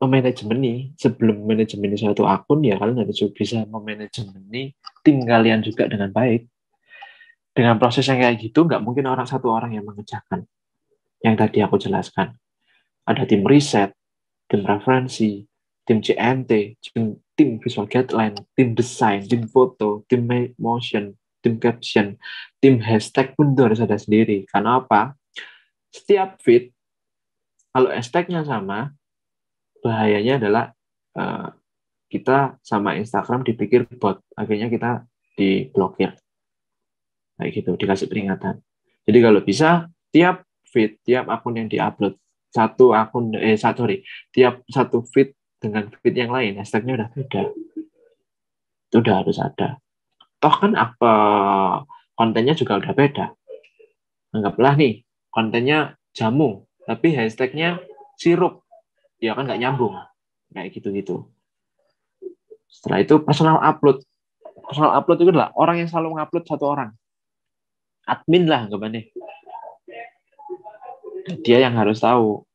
[SPEAKER 1] memanajemeni, sebelum manajemen suatu akun ya kalian harus bisa memanajemeni tim kalian juga dengan baik. Dengan proses yang kayak gitu nggak mungkin satu orang yang mengerjakan. Yang tadi aku jelaskan. Ada tim riset, tim referensi, tim CNT, tim visual guideline, tim desain, tim foto, tim motion, tim caption, tim hashtag pun harus ada sendiri. Karena apa? Setiap feed, kalau hashtagnya sama, bahayanya adalah kita sama Instagram dipikir bot. Akhirnya kita diblokir. Kayak gitu, dikasih peringatan. Jadi kalau bisa, tiap feed, tiap akun yang diupload, tiap satu feed dengan feed yang lain, hashtagnya udah beda. Itu udah harus ada. Toh kan apa kontennya juga udah beda. Anggaplah nih, kontennya jamu, tapi hashtagnya sirup. Ya kan nggak nyambung. Kayak gitu-gitu. Setelah itu personal upload. Personal upload itu adalah orang yang selalu mengupload satu orang. Admin lah anggapannya. Dia yang harus tahu.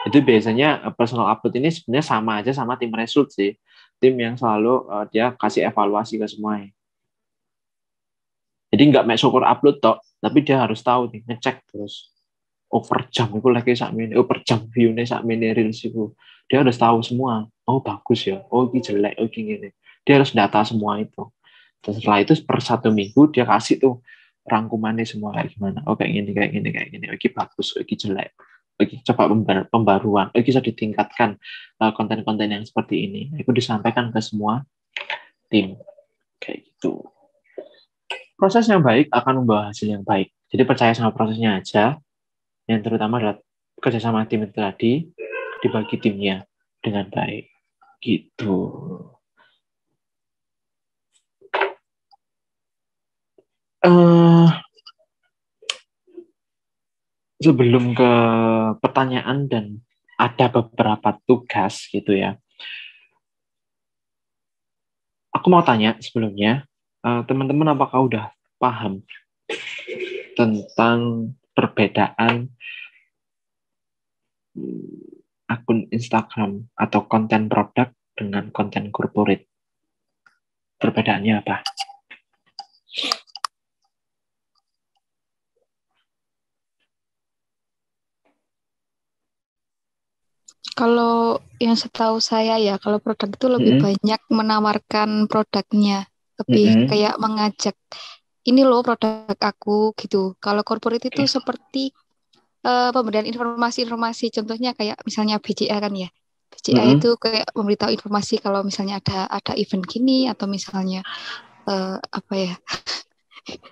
[SPEAKER 1] Itu biasanya personal upload ini sebenarnya sama aja sama tim result sih. Tim yang selalu dia kasih evaluasi ke semuanya. Jadi nggak make syukur upload tok, tapi dia harus tahu nih, ngecek terus. Per jam itu lagi sakmene, per jam view-nya sakmene reels itu. Dia harus tahu semua. Oh bagus ya, oh ini jelek, oh ini gini. Dia harus data semua itu. Dan setelah itu per 1 minggu dia kasih tuh rangkumannya semua kayak gimana. Oh kayak gini, kayak gini, kayak gini. Oke bagus, oke jelek. Oke coba pembaruan. Oke bisa ditingkatkan konten-konten yang seperti ini. Itu disampaikan ke semua tim. Kayak gitu. Proses yang baik akan membawa hasil yang baik. Jadi percaya sama prosesnya aja. Yang terutama adalah kerjasama tim itu tadi, dibagi timnya dengan baik. Gitu. Sebelum ke pertanyaan dan ada beberapa tugas gitu ya. Aku mau tanya sebelumnya, teman-teman apakah udah paham tentang perbedaan akun Instagram atau konten produk dengan konten corporate? Perbedaannya apa?
[SPEAKER 6] Kalau yang setahu saya ya, kalau produk itu lebih banyak menawarkan produknya, lebih kayak mengajak, ini loh produk aku gitu. Kalau corporate itu seperti pemberian informasi-informasi, contohnya kayak misalnya BCA kan ya. BCA itu kayak memberitahu informasi kalau misalnya ada event gini atau misalnya apa ya.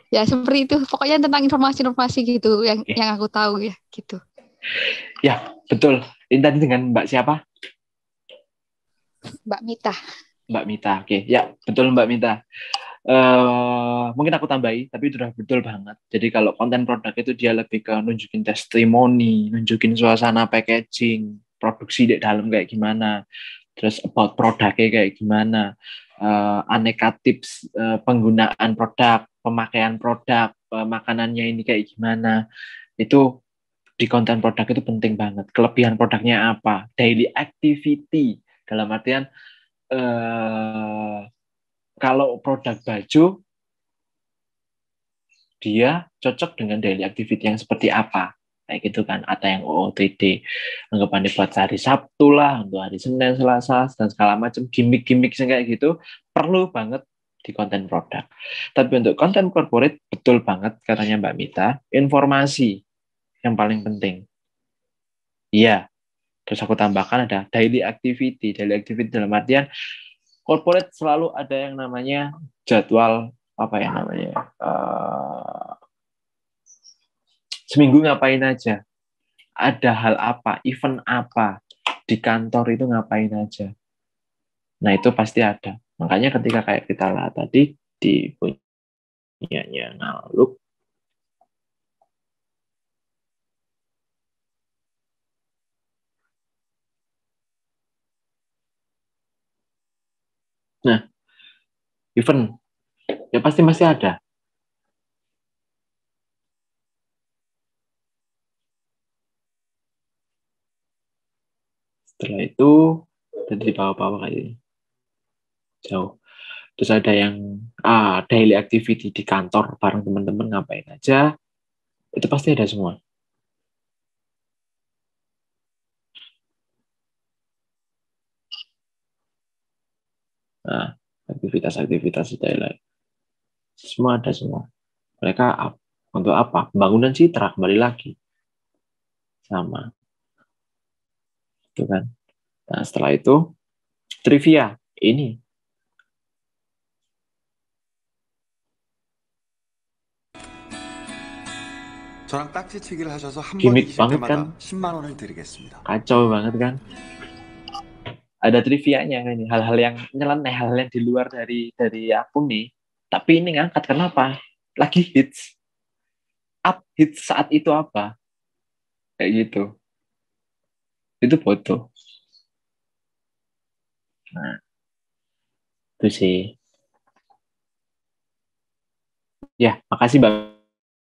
[SPEAKER 6] Ya seperti itu, pokoknya tentang informasi-informasi gitu yang aku tahu ya gitu.
[SPEAKER 1] Ya, betul. Ini tadi dengan Mbak siapa?
[SPEAKER 6] Mbak Mita.
[SPEAKER 1] Mbak Mita, oke. Ya, betul Mbak Mita. Mungkin aku tambahi, tapi sudah betul banget. Jadi kalau konten produk itu dia lebih ke nunjukin testimoni, nunjukin suasana packaging, produksi di dalam kayak gimana, terus about produknya kayak gimana, aneka tips penggunaan produk, pemakaian produk, makanannya ini kayak gimana. Itu di konten produk itu penting banget. Kelebihan produknya apa? Daily activity. Dalam artian kalau produk baju dia cocok dengan daily activity yang seperti apa, kayak gitu kan. Ada yang OOTD, anggapannya buat hari Sabtu lah, untuk hari Senin, Selasa, dan segala macam gimmick-gimmick kayak gitu perlu banget di konten produk. Tapi untuk konten corporate betul banget katanya Mbak Mita, informasi yang paling penting. Iya. Terus aku tambahkan ada daily activity. Daily activity dalam artian corporate selalu ada yang namanya jadwal apa ya namanya seminggu ngapain aja, ada hal apa, event apa di kantor itu ngapain aja. Nah itu pasti ada. Makanya ketika kayak kita lihat tadi di punyanya Ngaluk, nah event ya pasti masih ada. Setelah itu dari bawah-bawah kayak ini jauh. Terus ada yang daily activity di kantor bareng teman-teman ngapain aja, itu pasti ada semua. Nah, aktivitas-aktivitas daily semua ada semua. Mereka untuk apa? Pembangunan citra kembali lagi sama, itu kan. Nah setelah itu trivia ini.
[SPEAKER 7] 저랑 딱지치기를 하셔서 한 번
[SPEAKER 1] Gimmick
[SPEAKER 7] 이기실
[SPEAKER 1] banget
[SPEAKER 7] 때마다
[SPEAKER 1] kan?
[SPEAKER 7] 10만 원을 드리겠습니다.
[SPEAKER 1] Kacau banget kan? Ada trivianya ini, hal-hal yang nyeleneh, hal-hal yang di luar dari aku nih. Tapi ini ngangkat kenapa? Lagi hits. Hits saat itu apa? Kayak gitu. Itu foto. Nah, itu sih. Ya, makasih Mbak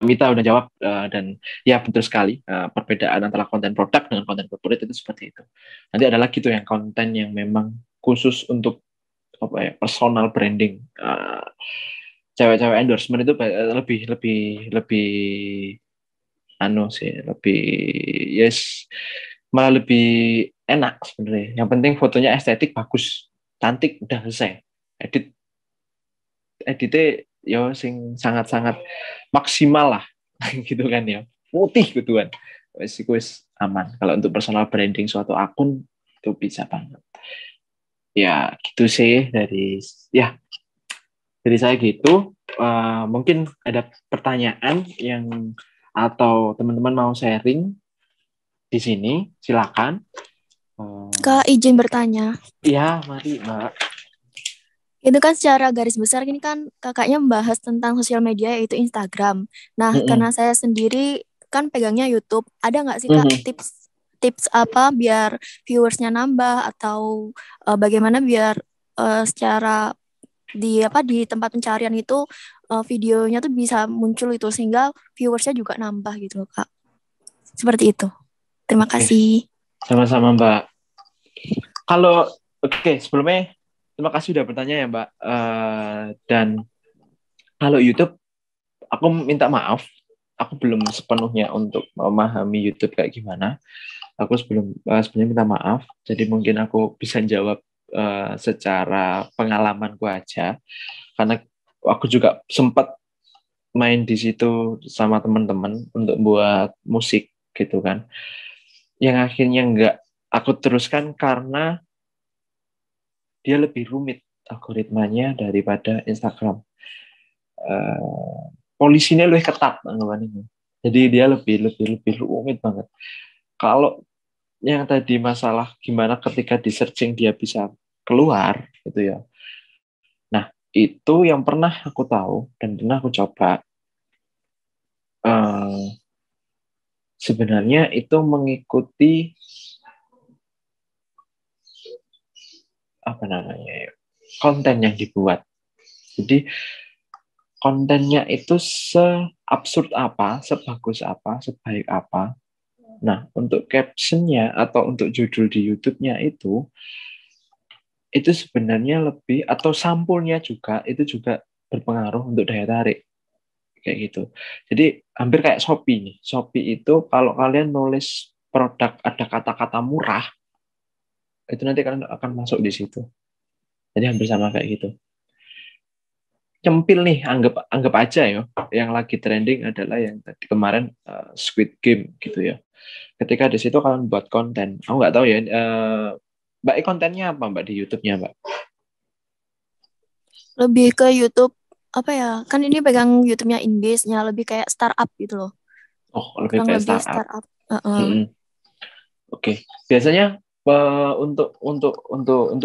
[SPEAKER 1] Mita udah jawab dan ya betul sekali perbedaan antara konten produk dengan konten corporate itu seperti itu. Nanti ada lagi tuh yang konten yang memang khusus untuk apa ya, personal branding. Cewek-cewek endorsement itu lebih lebih malah lebih enak sebenarnya. Yang penting fotonya estetik bagus, cantik, udah selesai. Editnya ya sing sangat-sangat maksimal lah gitu kan ya, putih gitu kan, wes aman. Kalau untuk personal branding suatu akun itu bisa banget ya. Gitu sih dari saya gitu. Mungkin ada pertanyaan yang atau teman-teman mau sharing di sini, silakan.
[SPEAKER 3] Kak, izin bertanya.
[SPEAKER 1] Iya, mari Mbak.
[SPEAKER 3] Itu kan secara garis besar ini kan kakaknya membahas tentang sosial media yaitu Instagram. Nah, karena saya sendiri kan pegangnya YouTube, ada nggak sih Kak tips apa biar viewersnya nambah atau bagaimana biar secara di tempat pencarian itu videonya tuh bisa muncul itu sehingga viewersnya juga nambah gitu loh Kak. Seperti itu. Terima kasih.
[SPEAKER 1] Sama-sama Mbak. Kalau sebelumnya terima kasih udah bertanya ya Mbak. Dan kalau YouTube, aku minta maaf, aku belum sepenuhnya untuk memahami YouTube kayak gimana. Aku sebenarnya minta maaf. Jadi mungkin aku bisa jawab secara pengalamanku aja, karena aku juga sempat main di situ sama teman-teman untuk buat musik gitu kan. Yang akhirnya nggak aku teruskan karena dia lebih rumit algoritmanya daripada Instagram. Polisinya lebih ketat anggapannya. Jadi dia lebih rumit banget. Kalau yang tadi masalah gimana ketika di searching dia bisa keluar gitu ya. Nah, itu yang pernah aku tahu dan pernah aku coba. Sebenarnya itu mengikuti apa namanya ya, konten yang dibuat. Jadi kontennya itu seabsurd apa, sebagus apa, sebaik apa. Nah, untuk captionnya atau untuk judul di YouTube-nya itu sebenarnya lebih, atau sampulnya juga, itu juga berpengaruh untuk daya tarik. Kayak gitu. Jadi hampir kayak Shopee nih. Shopee itu kalau kalian nulis produk ada kata-kata murah, itu nanti kalian akan masuk di situ. Jadi hampir sama kayak gitu. Cempil nih, anggap aja ya, yang lagi trending adalah yang tadi kemarin Squid Game gitu ya. Ketika di situ kalian buat konten, aku nggak tahu ya, Mbak kontennya apa Mbak di YouTube-nya Mbak?
[SPEAKER 3] Lebih ke YouTube apa ya? Kan ini pegang YouTube-nya Inbase-nya lebih kayak startup gitu loh.
[SPEAKER 1] Oh, lebih
[SPEAKER 3] Kurang
[SPEAKER 1] kayak
[SPEAKER 3] lebih
[SPEAKER 1] startup.
[SPEAKER 3] startup.
[SPEAKER 1] Oke. Biasanya untuk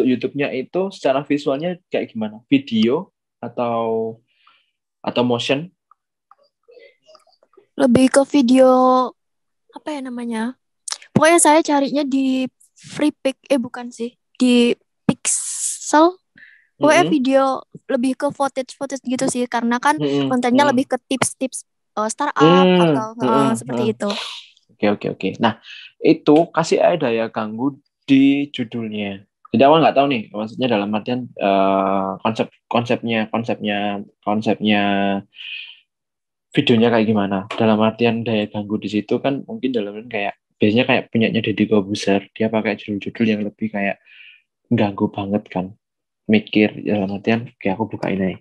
[SPEAKER 1] YouTube-nya itu secara visualnya kayak gimana? Video atau motion?
[SPEAKER 3] Lebih ke video apa ya namanya? Pokoknya saya carinya di bukan sih, di Pixel. Pokoknya video lebih ke footage gitu sih, karena kan kontennya lebih ke tips-tips startup atau seperti itu.
[SPEAKER 1] Oke. Nah, itu kasih ada ya ganggu di judulnya. Jadi awal nggak tahu nih, maksudnya dalam artian konsepnya videonya kayak gimana. Dalam artian daya ganggu di situ kan mungkin dalam artian kayak biasanya kayak punyanya Deddy Corbuzier, dia pakai judul-judul yang lebih kayak ganggu banget kan. Mikir dalam artian kayak aku buka ini.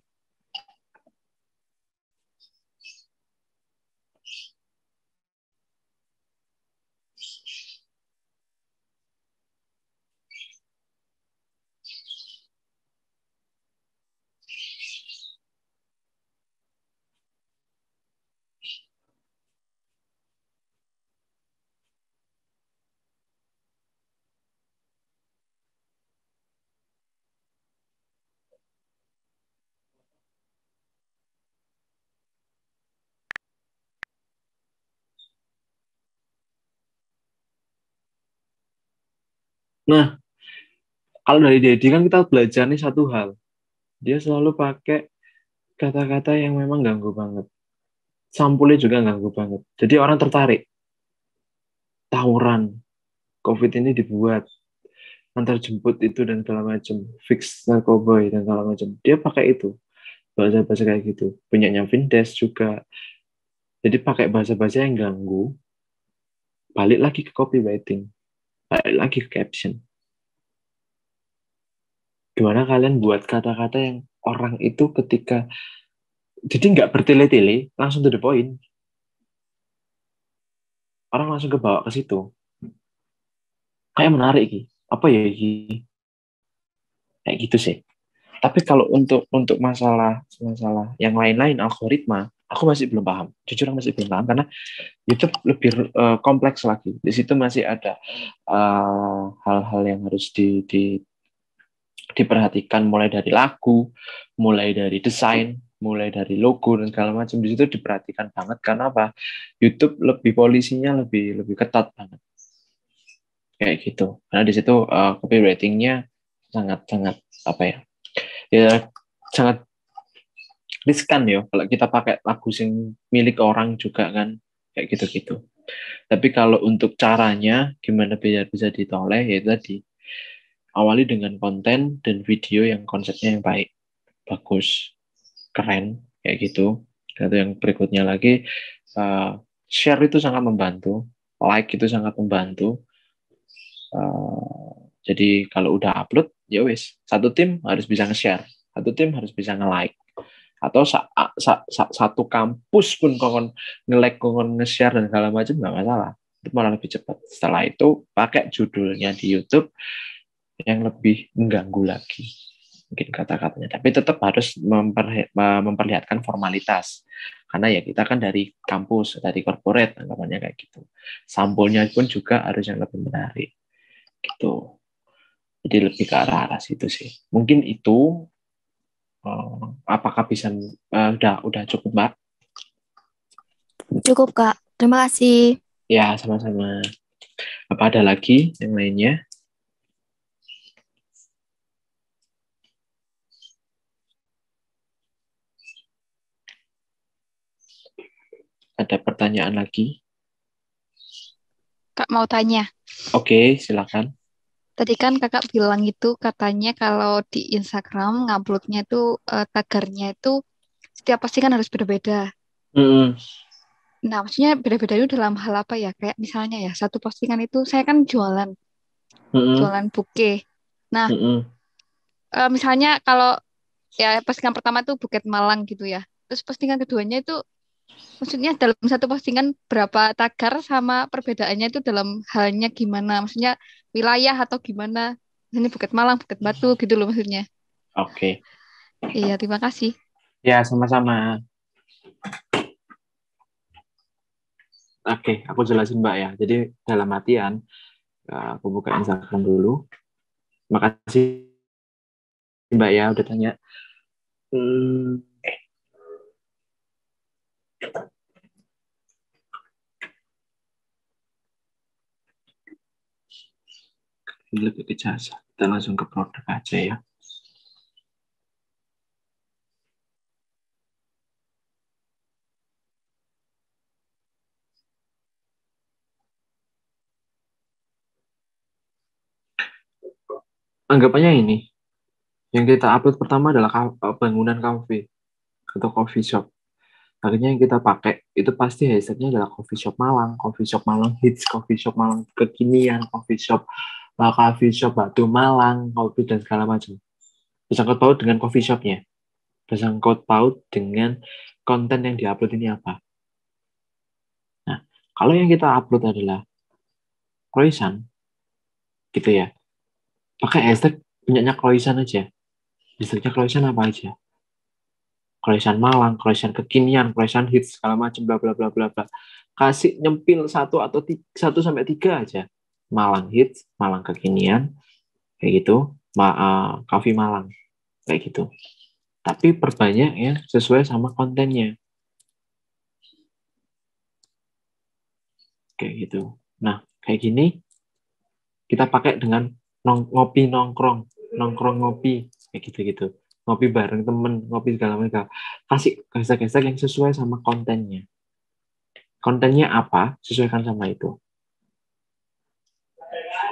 [SPEAKER 1] Nah, kalau dari Deddy kan kita belajar nih satu hal. Dia selalu pakai kata-kata yang memang ganggu banget. Sampulnya juga ganggu banget. Jadi orang tertarik. Tawuran, COVID ini dibuat, antar jemput itu dan segala macam, fix narkoboy dan segala macam. Dia pakai itu, bahasa-bahasa kayak gitu. Punyanya Vindes juga. Jadi pakai bahasa-bahasa yang ganggu, balik lagi ke copywriting, balik lagi ke caption. Gimana kalian buat kata-kata yang orang itu ketika, jadi nggak bertele-tele, langsung to the point. Orang langsung kebawa ke situ. Kayak menarik gitu. Apa ya ini? Kayak gitu sih. Tapi kalau untuk masalah yang lain-lain algoritma, aku masih belum paham. Jujur aku masih belum paham karena YouTube lebih kompleks lagi. Di situ masih ada hal-hal yang harus diperhatikan, mulai dari lagu, mulai dari desain, mulai dari logo dan segala macam. Di situ diperhatikan banget karena apa? YouTube lebih polisinya lebih ketat banget. Kayak gitu. Karena di situ copywriting-nya sangat apa ya sangat riskan ya kalau kita pakai lagu sing milik orang juga kan kayak gitu. Tapi kalau untuk caranya gimana biar bisa ditoleh ya tadi awali dengan konten dan video yang konsepnya yang baik, bagus, keren, kayak gitu. Lalu yang berikutnya lagi, share itu sangat membantu, like itu sangat membantu. Jadi kalau udah upload, ya wis, satu tim harus bisa nge-share, satu tim harus bisa nge-like. Atau satu kampus pun kon nge-like, kon nge-share dan segala macam nggak masalah, itu malah lebih cepat. Setelah itu pakai judulnya di YouTube yang lebih mengganggu lagi, mungkin kata-katanya, tapi tetap harus memperlihatkan formalitas, karena ya kita kan dari kampus, dari corporate, anggapannya kayak gitu. Sampulnya pun juga harus yang lebih menarik gitu. Jadi lebih ke arah situ sih. Mungkin itu. Apakah bisa udah cukup, Mbak?
[SPEAKER 3] Cukup, Kak. Terima kasih.
[SPEAKER 1] Ya, sama-sama. Apa ada lagi yang lainnya? Ada pertanyaan lagi?
[SPEAKER 6] Kak mau tanya.
[SPEAKER 1] Oke, silakan.
[SPEAKER 6] Tadi kan kakak bilang itu katanya kalau di Instagram nguploadnya itu tagarnya itu setiap postingan harus berbeda. Nah, maksudnya beda-beda itu dalam hal apa ya? Kayak misalnya ya, satu postingan itu saya kan jualan buke. Nah, misalnya kalau ya postingan pertama itu Buket Malang gitu ya. Terus postingan keduanya itu maksudnya dalam satu postingan berapa tagar sama perbedaannya itu dalam halnya gimana? Maksudnya wilayah atau gimana? Misalnya Bukit Malang, Bukit Batu gitu loh maksudnya.
[SPEAKER 1] Oke.
[SPEAKER 6] Iya, terima kasih.
[SPEAKER 1] Ya, sama-sama. Oke, aku jelasin, Mbak ya. Jadi dalam artian, aku buka Instagram dulu. Makasih, Mbak ya, udah tanya. Lebih ke jasa. Kita langsung ke produk aja ya. Anggapannya ini, yang kita upload pertama adalah bangunan kafe atau coffee shop. Akhirnya yang kita pakai itu pasti hashtagnya adalah coffee shop Malang hits, coffee shop Malang kekinian, coffee shop Batu Malang, kopi dan segala macam. Bersangkut paut dengan coffee shopnya, bersangkut paut dengan konten yang diupload ini apa. Nah, kalau yang kita upload adalah croissant, gitu ya, pakai hashtag punyanya croissant aja. Hashtagnya croissant apa aja? Croissant Malang, croissant kekinian, croissant hits, segala macam, bla bla bla bla bla. Kasih nyempil 1 sampai 3 aja. Malang hits, Malang kekinian, kayak gitu. Coffee Malang, kayak gitu. Tapi perbanyak ya sesuai sama kontennya. Kayak gitu. Nah, kayak gini kita pakai dengan ngopi nongkrong ngopi, kayak gitu-gitu. Ngopi bareng temen, ngopi segala macam. Kasih hashtag-hashtag yang sesuai sama kontennya. Kontennya apa, sesuaikan sama itu.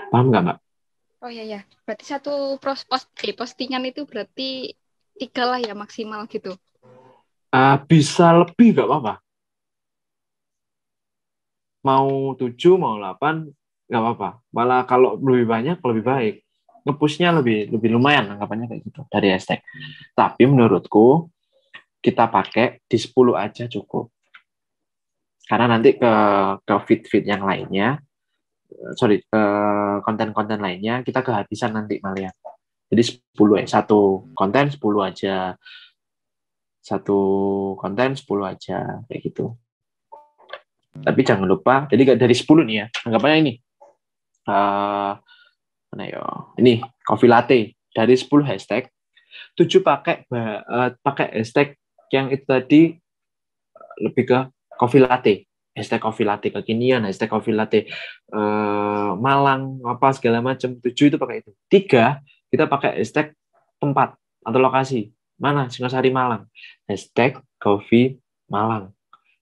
[SPEAKER 1] Paham nggak, Mbak?
[SPEAKER 6] Oh iya, berarti satu postingan itu berarti 3 lah ya maksimal gitu.
[SPEAKER 1] Bisa lebih nggak apa-apa. Mau 7, mau 8, nggak apa-apa. Malah kalau lebih banyak, lebih baik. Nge-push-nya lebih lumayan, anggapannya kayak gitu, dari hashtag. Tapi menurutku, kita pakai di 10 aja cukup. Karena nanti ke feed-feed yang lainnya, ke konten-konten lainnya, kita kehabisan nanti malah. Jadi 10 satu konten 10 aja. Satu konten 10 aja, kayak gitu. Tapi jangan lupa, jadi dari 10 nih ya, anggapannya ini. Mana ya? Ini, coffee latte. Dari 10 hashtag, 7 pakai hashtag yang itu tadi lebih ke coffee latte. Hashtag coffee latte kekinian, hashtag coffee latte Malang, apa segala macam. 7 itu pakai itu. 3, kita pakai hashtag tempat atau lokasi. Mana? Singosari Malang. Hashtag coffee Malang.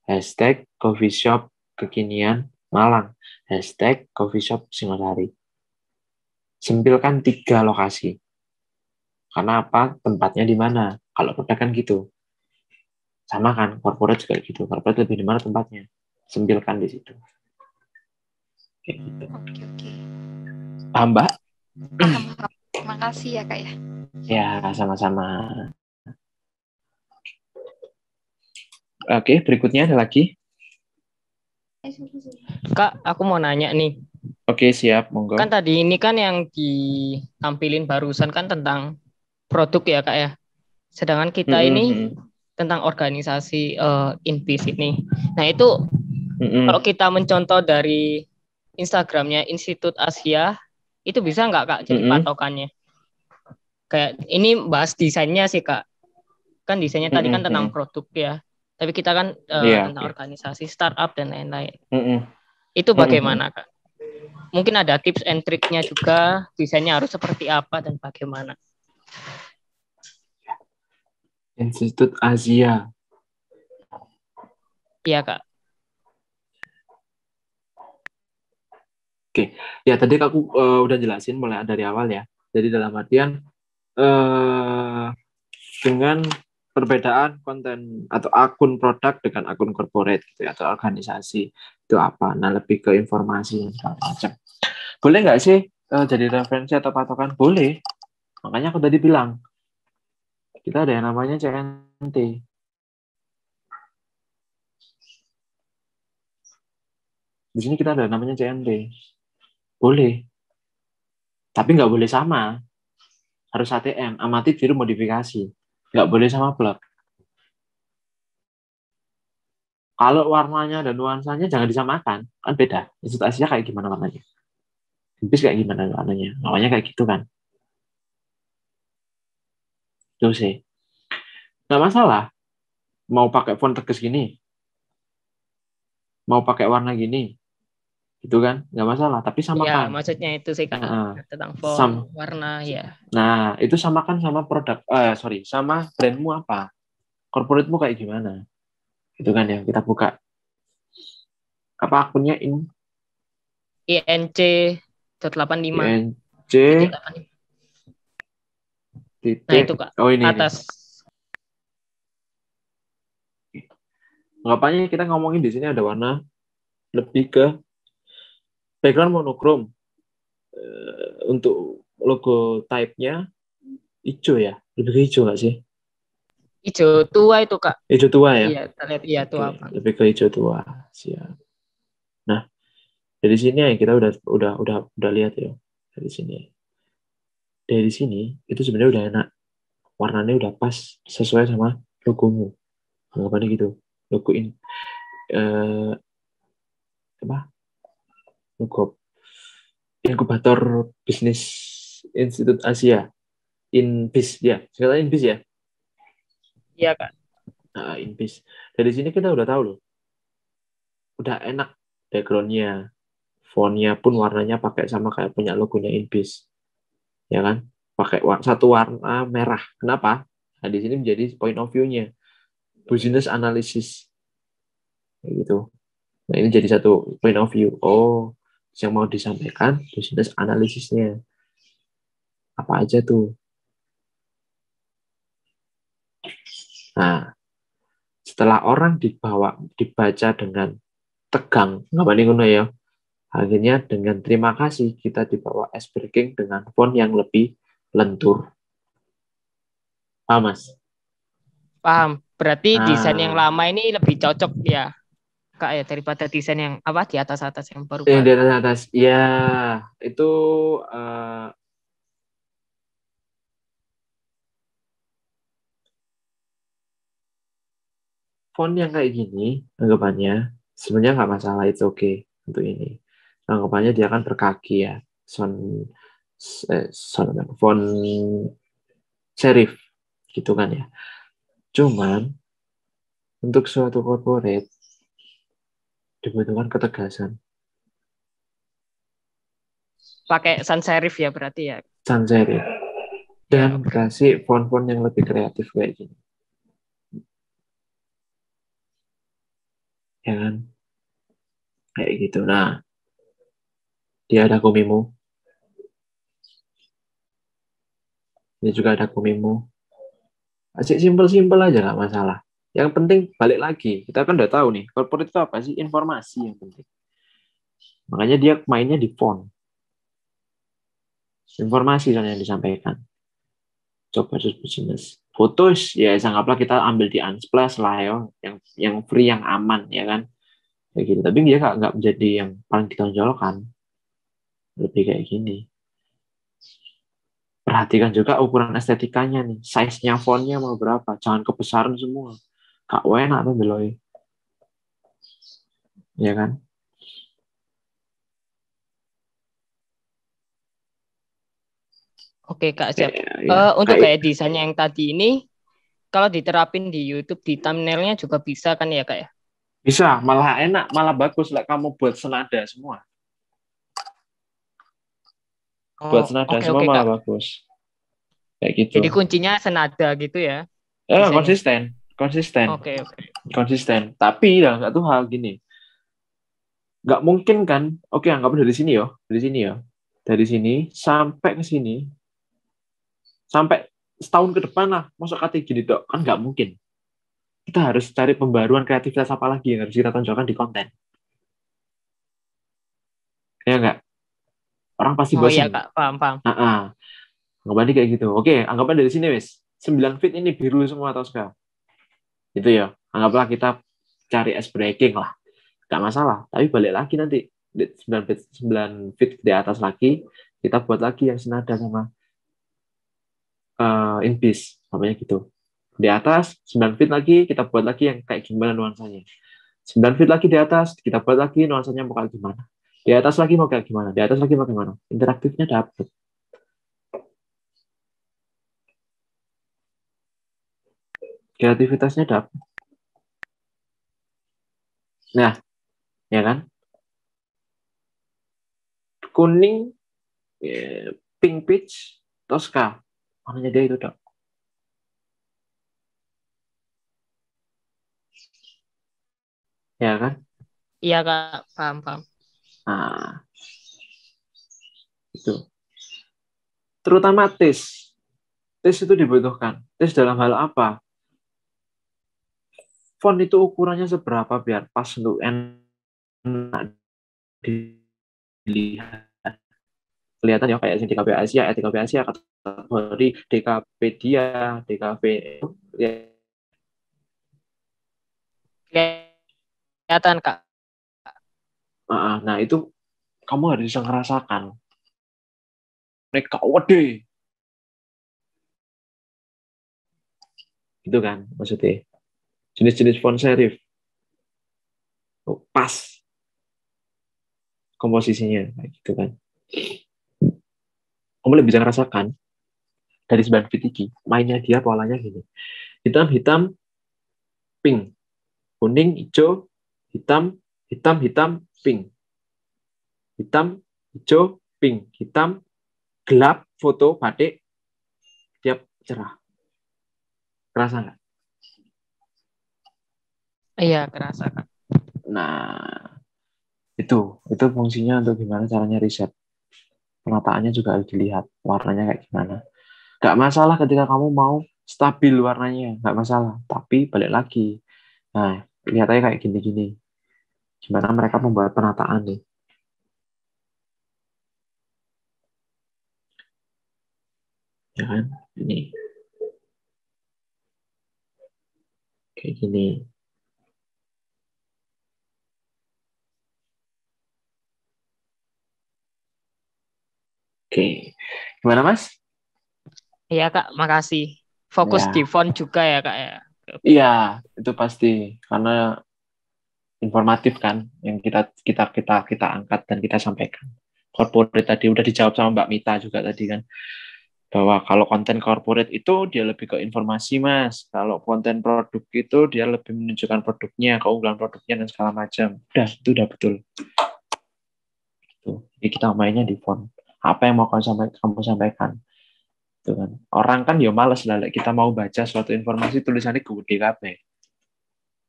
[SPEAKER 1] Hashtag coffee shop kekinian Malang. Hashtag coffee shop Singosari. Sempilkan 3 lokasi. Karena apa? Tempatnya di mana? Kalau produk kan gitu. Sama kan, corporate juga gitu. Corporate lebih di mana tempatnya? Sempilkan di situ. Kayak gitu.
[SPEAKER 6] Oke.
[SPEAKER 1] Paham, Mbak?
[SPEAKER 6] Paham. Makasih ya, Kak ya.
[SPEAKER 1] Ya, sama-sama. Oke, berikutnya ada lagi.
[SPEAKER 2] Kak, aku mau nanya nih.
[SPEAKER 1] Oke, siap, monggo.
[SPEAKER 2] Kan tadi ini kan yang ditampilin barusan kan tentang produk ya, Kak ya. Sedangkan kita ini tentang organisasi INPIS ini. Nah, itu kalau kita mencontoh dari Instagramnya Institut Asia, itu bisa nggak, Kak, jadi patokannya? Kayak ini bahas desainnya sih, Kak. Kan desainnya tadi kan tentang produk ya. Tapi kita kan tentang organisasi, startup, dan lain-lain. Itu bagaimana, Kak? Mungkin ada tips and triknya juga, desainnya harus seperti apa dan bagaimana?
[SPEAKER 1] Institut Asia.
[SPEAKER 2] Iya, Kak.
[SPEAKER 1] Oke, ya tadi aku udah jelasin mulai dari awal ya. Jadi dalam artian dengan perbedaan konten atau akun produk dengan akun corporate gitu ya, atau organisasi itu apa? Nah, lebih ke informasi segala macam. Boleh nggak sih jadi referensi atau patokan? Boleh. Makanya aku tadi bilang kita ada yang namanya CNT. Di sini kita ada namanya CNT. Boleh. Tapi nggak boleh sama. Harus ATM, amati tiru modifikasi. Nggak boleh sama plug. Kalau warnanya dan nuansanya jangan disamakan. Kan beda. Institut Asia kayak gimana warnanya? Impis kayak gimana warnanya? Namanya kayak gitu kan. Itu sih. Nggak masalah. Mau pakai font tegas gini. Mau pakai warna gini. Gitu kan. Nggak masalah. Tapi
[SPEAKER 2] Ya,
[SPEAKER 1] samakan.
[SPEAKER 2] maksudnya itu sih, Kak. Tentang font, warna, ya.
[SPEAKER 1] Nah, itu samakan sama produk. Sama brandmu apa? Corporate-mu kayak gimana? Itu kan ya. Kita buka. Apa akunnya ini?
[SPEAKER 2] INC.85.
[SPEAKER 1] INC.
[SPEAKER 2] Nah, itu, Kak.
[SPEAKER 1] Oh, ini.
[SPEAKER 2] Atas.
[SPEAKER 1] Anggapannya kita ngomongin di sini ada warna lebih ke background monokrom. Untuk logo type-nya hijau ya, lebih ke hijau nggak sih?
[SPEAKER 2] Hijau tua itu, Kak.
[SPEAKER 1] Hijau tua ya?
[SPEAKER 2] Iya, kita lihat iya tua.
[SPEAKER 1] Oke, lebih ke hijau tua. Siap. Nah, dari sini ya kita udah lihat ya. Dari sini. Dari sini itu sebenarnya udah enak. Warnanya udah pas sesuai sama logomu. Anggapannya gitu. Logo ini logo inkubator bisnis Institut Asia. INBIS ya. Sekarang INBIS ya?
[SPEAKER 2] Iya, Kak.
[SPEAKER 1] Nah, INBIS. Dari sini kita udah tahu loh. Udah enak background-nya. Font-nya pun warnanya pakai sama kayak punya logonya INBIS. Ya kan? Pakai satu warna merah. Kenapa? Nah, di sini menjadi point of view-nya. Business analysis. Kayak gitu. Nah, ini jadi satu point of view. Oh, yang mau disampaikan business analisisnya. Apa aja tuh? Nah, setelah orang dibaca dengan tegang, nggak paling ngono ya. Akhirnya dengan terima kasih kita dibawa ice breaking dengan font yang lebih lentur. Paham, Mas?
[SPEAKER 2] Paham. Berarti desain yang lama ini lebih cocok ya, Kak, ya, daripada desain yang apa di atas-atas yang baru.
[SPEAKER 1] Yang di atas-atas. Ya, itu font yang kayak gini, anggapannya sebenarnya nggak masalah, itu oke untuk ini. Anggapannya dia kan berkaki ya, font serif gitu kan ya. Cuman untuk suatu corporate dibutuhkan ketegasan.
[SPEAKER 2] Pakai sans serif ya berarti ya.
[SPEAKER 1] Sans serif. Dan kasih font-font yang lebih kreatif kayak gini. Ya kan? Kayak gitu. Nah, dia ada Komimu. Ini juga ada Kumimu. Asik simpel-simpel aja nggak masalah. Yang penting balik lagi, kita kan udah tahu nih, corporate itu apa sih? Informasi yang penting. Makanya dia mainnya di font. Informasi kan yang disampaikan. Coba terus bisnis. Foto ya anggaplah kita ambil di Unsplash lah ya, yang free, yang aman ya kan. Kayak gitu. Tapi dia nggak menjadi yang paling ditonjolkan. Lebih kayak gini. Perhatikan juga ukuran estetikanya nih. Size-nya fontnya mau berapa. Jangan kebesaran semua. Kak enak tuh beloi. Ya kan?
[SPEAKER 2] Oke Kak, siap. Untuk
[SPEAKER 1] kayak
[SPEAKER 2] kayak desainnya yang tadi ini, kalau diterapin di YouTube, di thumbnailnya juga bisa kan ya Kak ya?
[SPEAKER 1] bisa, malah enak, malah bagus lah kamu buat senada semua. Buat senada semua
[SPEAKER 2] oke,
[SPEAKER 1] malah
[SPEAKER 2] Kak.
[SPEAKER 1] bagus. Kayak gitu.
[SPEAKER 2] Jadi kuncinya senada gitu ya?
[SPEAKER 1] Konsisten.
[SPEAKER 2] Oke.
[SPEAKER 1] Konsisten. Tapi dalam satu hal gini, nggak mungkin kan? Oke, anggap dari sini ya, dari sini sampai ke sini, sampai setahun ke depan lah, masuk kata gini dok, kan nggak mungkin. Kita harus cari pembaruan kreativitas apa lagi yang harus kita tonjolkan di konten. Ya nggak? Orang pasti bosan.
[SPEAKER 2] Oh iya Kak, paham.
[SPEAKER 1] Anggapannya kayak gitu. Oke, anggapan dari sini wis. 9 feet ini biru semua atau sekarang. Gitu ya. Anggaplah kita cari ice breaking lah. Gak masalah. Tapi balik lagi nanti 9 feet di atas lagi, kita buat lagi yang senada sama Invis, namanya gitu. Di atas 9 feet lagi, kita buat lagi yang kayak gimana nuansanya. 9 feet lagi di atas, kita buat lagi nuansanya mau kayak gimana. Di atas lagi mau kayak gimana. Di atas lagi mau gimana. Interaktifnya dapet. Kreativitasnya dapat. Nah, ya kan? Kuning, pink peach, Tosca. Maknanya dia itu, dok. Ya kan?
[SPEAKER 2] Iya Kak, paham.
[SPEAKER 1] Nah, itu. Terutama tes. Tes itu dibutuhkan. Tes dalam hal apa? Font itu ukurannya seberapa biar pas untuk enak dilihat. Kelihatan ya kayak DKV Asia, kategori DKpedia, DKV ya.
[SPEAKER 2] Kelihatan Kak.
[SPEAKER 1] Nah itu kamu harus bisa ngerasakan. Mereka wede. Gitu kan maksudnya. Jenis-jenis font serif. Pas komposisinya kayak gitu kan. Kamu lebih bisa ngerasakan dari 9 feet ini, mainnya dia polanya gini. Hitam, pink. Kuning, hijau, hitam, pink. Hitam, hijau, pink. Hitam, gelap, foto, batik, dia cerah. Kerasa nggak?
[SPEAKER 2] Iya, kerasa Kak.
[SPEAKER 1] Nah, itu fungsinya untuk gimana caranya riset. Penataannya juga harus dilihat warnanya kayak gimana. Gak masalah ketika kamu mau stabil warnanya, gak masalah. Tapi balik lagi, nah lihat aja kayak gini-gini. Gimana mereka membuat penataan nih. Ya kan, ini kayak gini. Oke, gimana Mas?
[SPEAKER 2] Iya Kak, makasih. Fokus
[SPEAKER 1] Ya.
[SPEAKER 2] di font juga ya Kak ya.
[SPEAKER 1] Iya, itu pasti karena informatif kan yang kita angkat dan kita sampaikan. Corporate tadi udah dijawab sama Mbak Mita juga tadi kan, bahwa kalau konten corporate itu dia lebih ke informasi Mas, kalau konten produk itu dia lebih menunjukkan produknya, keunggulan produknya dan segala macam. Itu udah betul. Jadi kita mainnya di font. Apa yang mau kamu sampaikan? Itu kan. Orang kan ya males lah, kita mau baca suatu informasi tulisannya gede kabeh.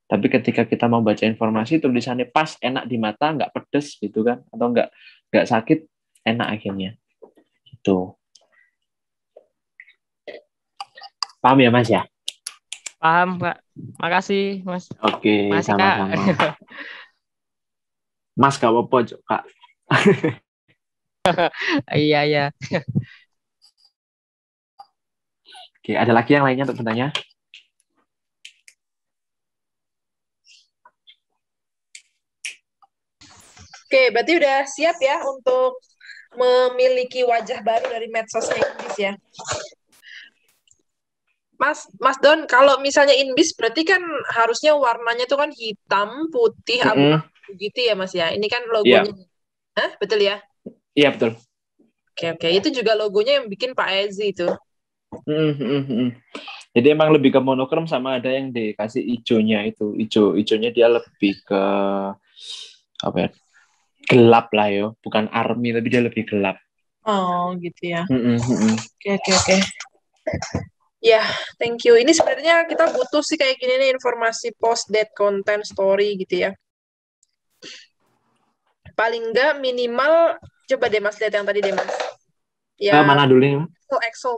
[SPEAKER 1] Tapi ketika kita mau baca informasi tulisannya pas, enak di mata, nggak pedes gitu kan, atau nggak sakit, enak akhirnya. Gitu. Paham ya Mas ya?
[SPEAKER 2] Paham, Pak. Makasih, Mas.
[SPEAKER 1] Oke,
[SPEAKER 2] Masih,
[SPEAKER 1] sama-sama.
[SPEAKER 2] Kak.
[SPEAKER 1] Mas gak apa-apa, Kak.
[SPEAKER 2] Iya, iya.
[SPEAKER 1] Oke, ada lagi yang lainnya untuk bertanya?
[SPEAKER 5] Oke, berarti udah siap ya untuk memiliki wajah baru dari medsosnya Inbis ya. Mas Don, kalau misalnya Inbis berarti kan harusnya warnanya tuh kan hitam, putih, abu-abu gitu ya Mas ya. Ini kan logonya. Hah? Betul ya?
[SPEAKER 1] Iya, betul.
[SPEAKER 5] Oke. Itu juga logonya yang bikin Pak Ezi itu.
[SPEAKER 1] Jadi emang lebih ke monokrom, sama ada yang dikasih hijaunya itu. Hijaunya dia lebih ke apa ya? Gelap lah yo, bukan army tapi dia lebih gelap.
[SPEAKER 5] Oh gitu ya. Oke. Ya, thank you. Ini sebenarnya kita butuh sih kayak gini nih, informasi post date content story gitu ya. Paling enggak minimal, coba deh Mas lihat yang tadi deh Mas. Ya.
[SPEAKER 1] Mana dulu nih?
[SPEAKER 5] Excel.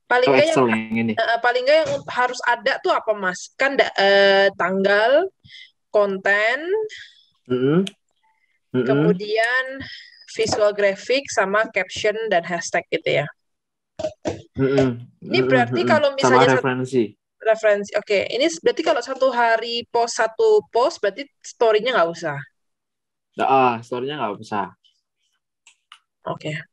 [SPEAKER 5] Paling enggak
[SPEAKER 1] yang ini.
[SPEAKER 5] Paling enggak yang harus ada tuh apa Mas? Kan tanggal, konten, kemudian visual grafik sama caption dan hashtag gitu ya. Ini berarti kalau misalnya
[SPEAKER 1] sama referensi.
[SPEAKER 5] Oke. Ini berarti kalau satu hari satu post berarti story-nya nggak usah.
[SPEAKER 1] Story-nya nggak usah.
[SPEAKER 5] Oke.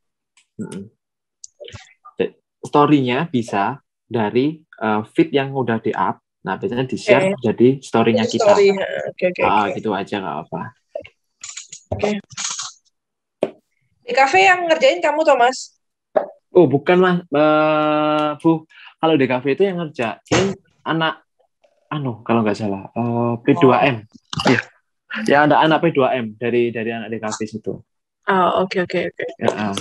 [SPEAKER 1] Story-nya bisa dari feed yang udah di-up. Nah, biasanya di-share jadi story-nya kita.
[SPEAKER 5] Oke.
[SPEAKER 1] Gitu aja nggak apa.
[SPEAKER 5] Oke. Di kafe yang ngerjain kamu, Thomas?
[SPEAKER 1] Oh, bukan, Mas. Bu. Kalau di kafe itu yang ngerjain anak, kalau nggak salah, P2M. Iya. Ya, ada anak P2M dari anak di kafe situ.
[SPEAKER 5] Oh, oke.
[SPEAKER 1] Ya,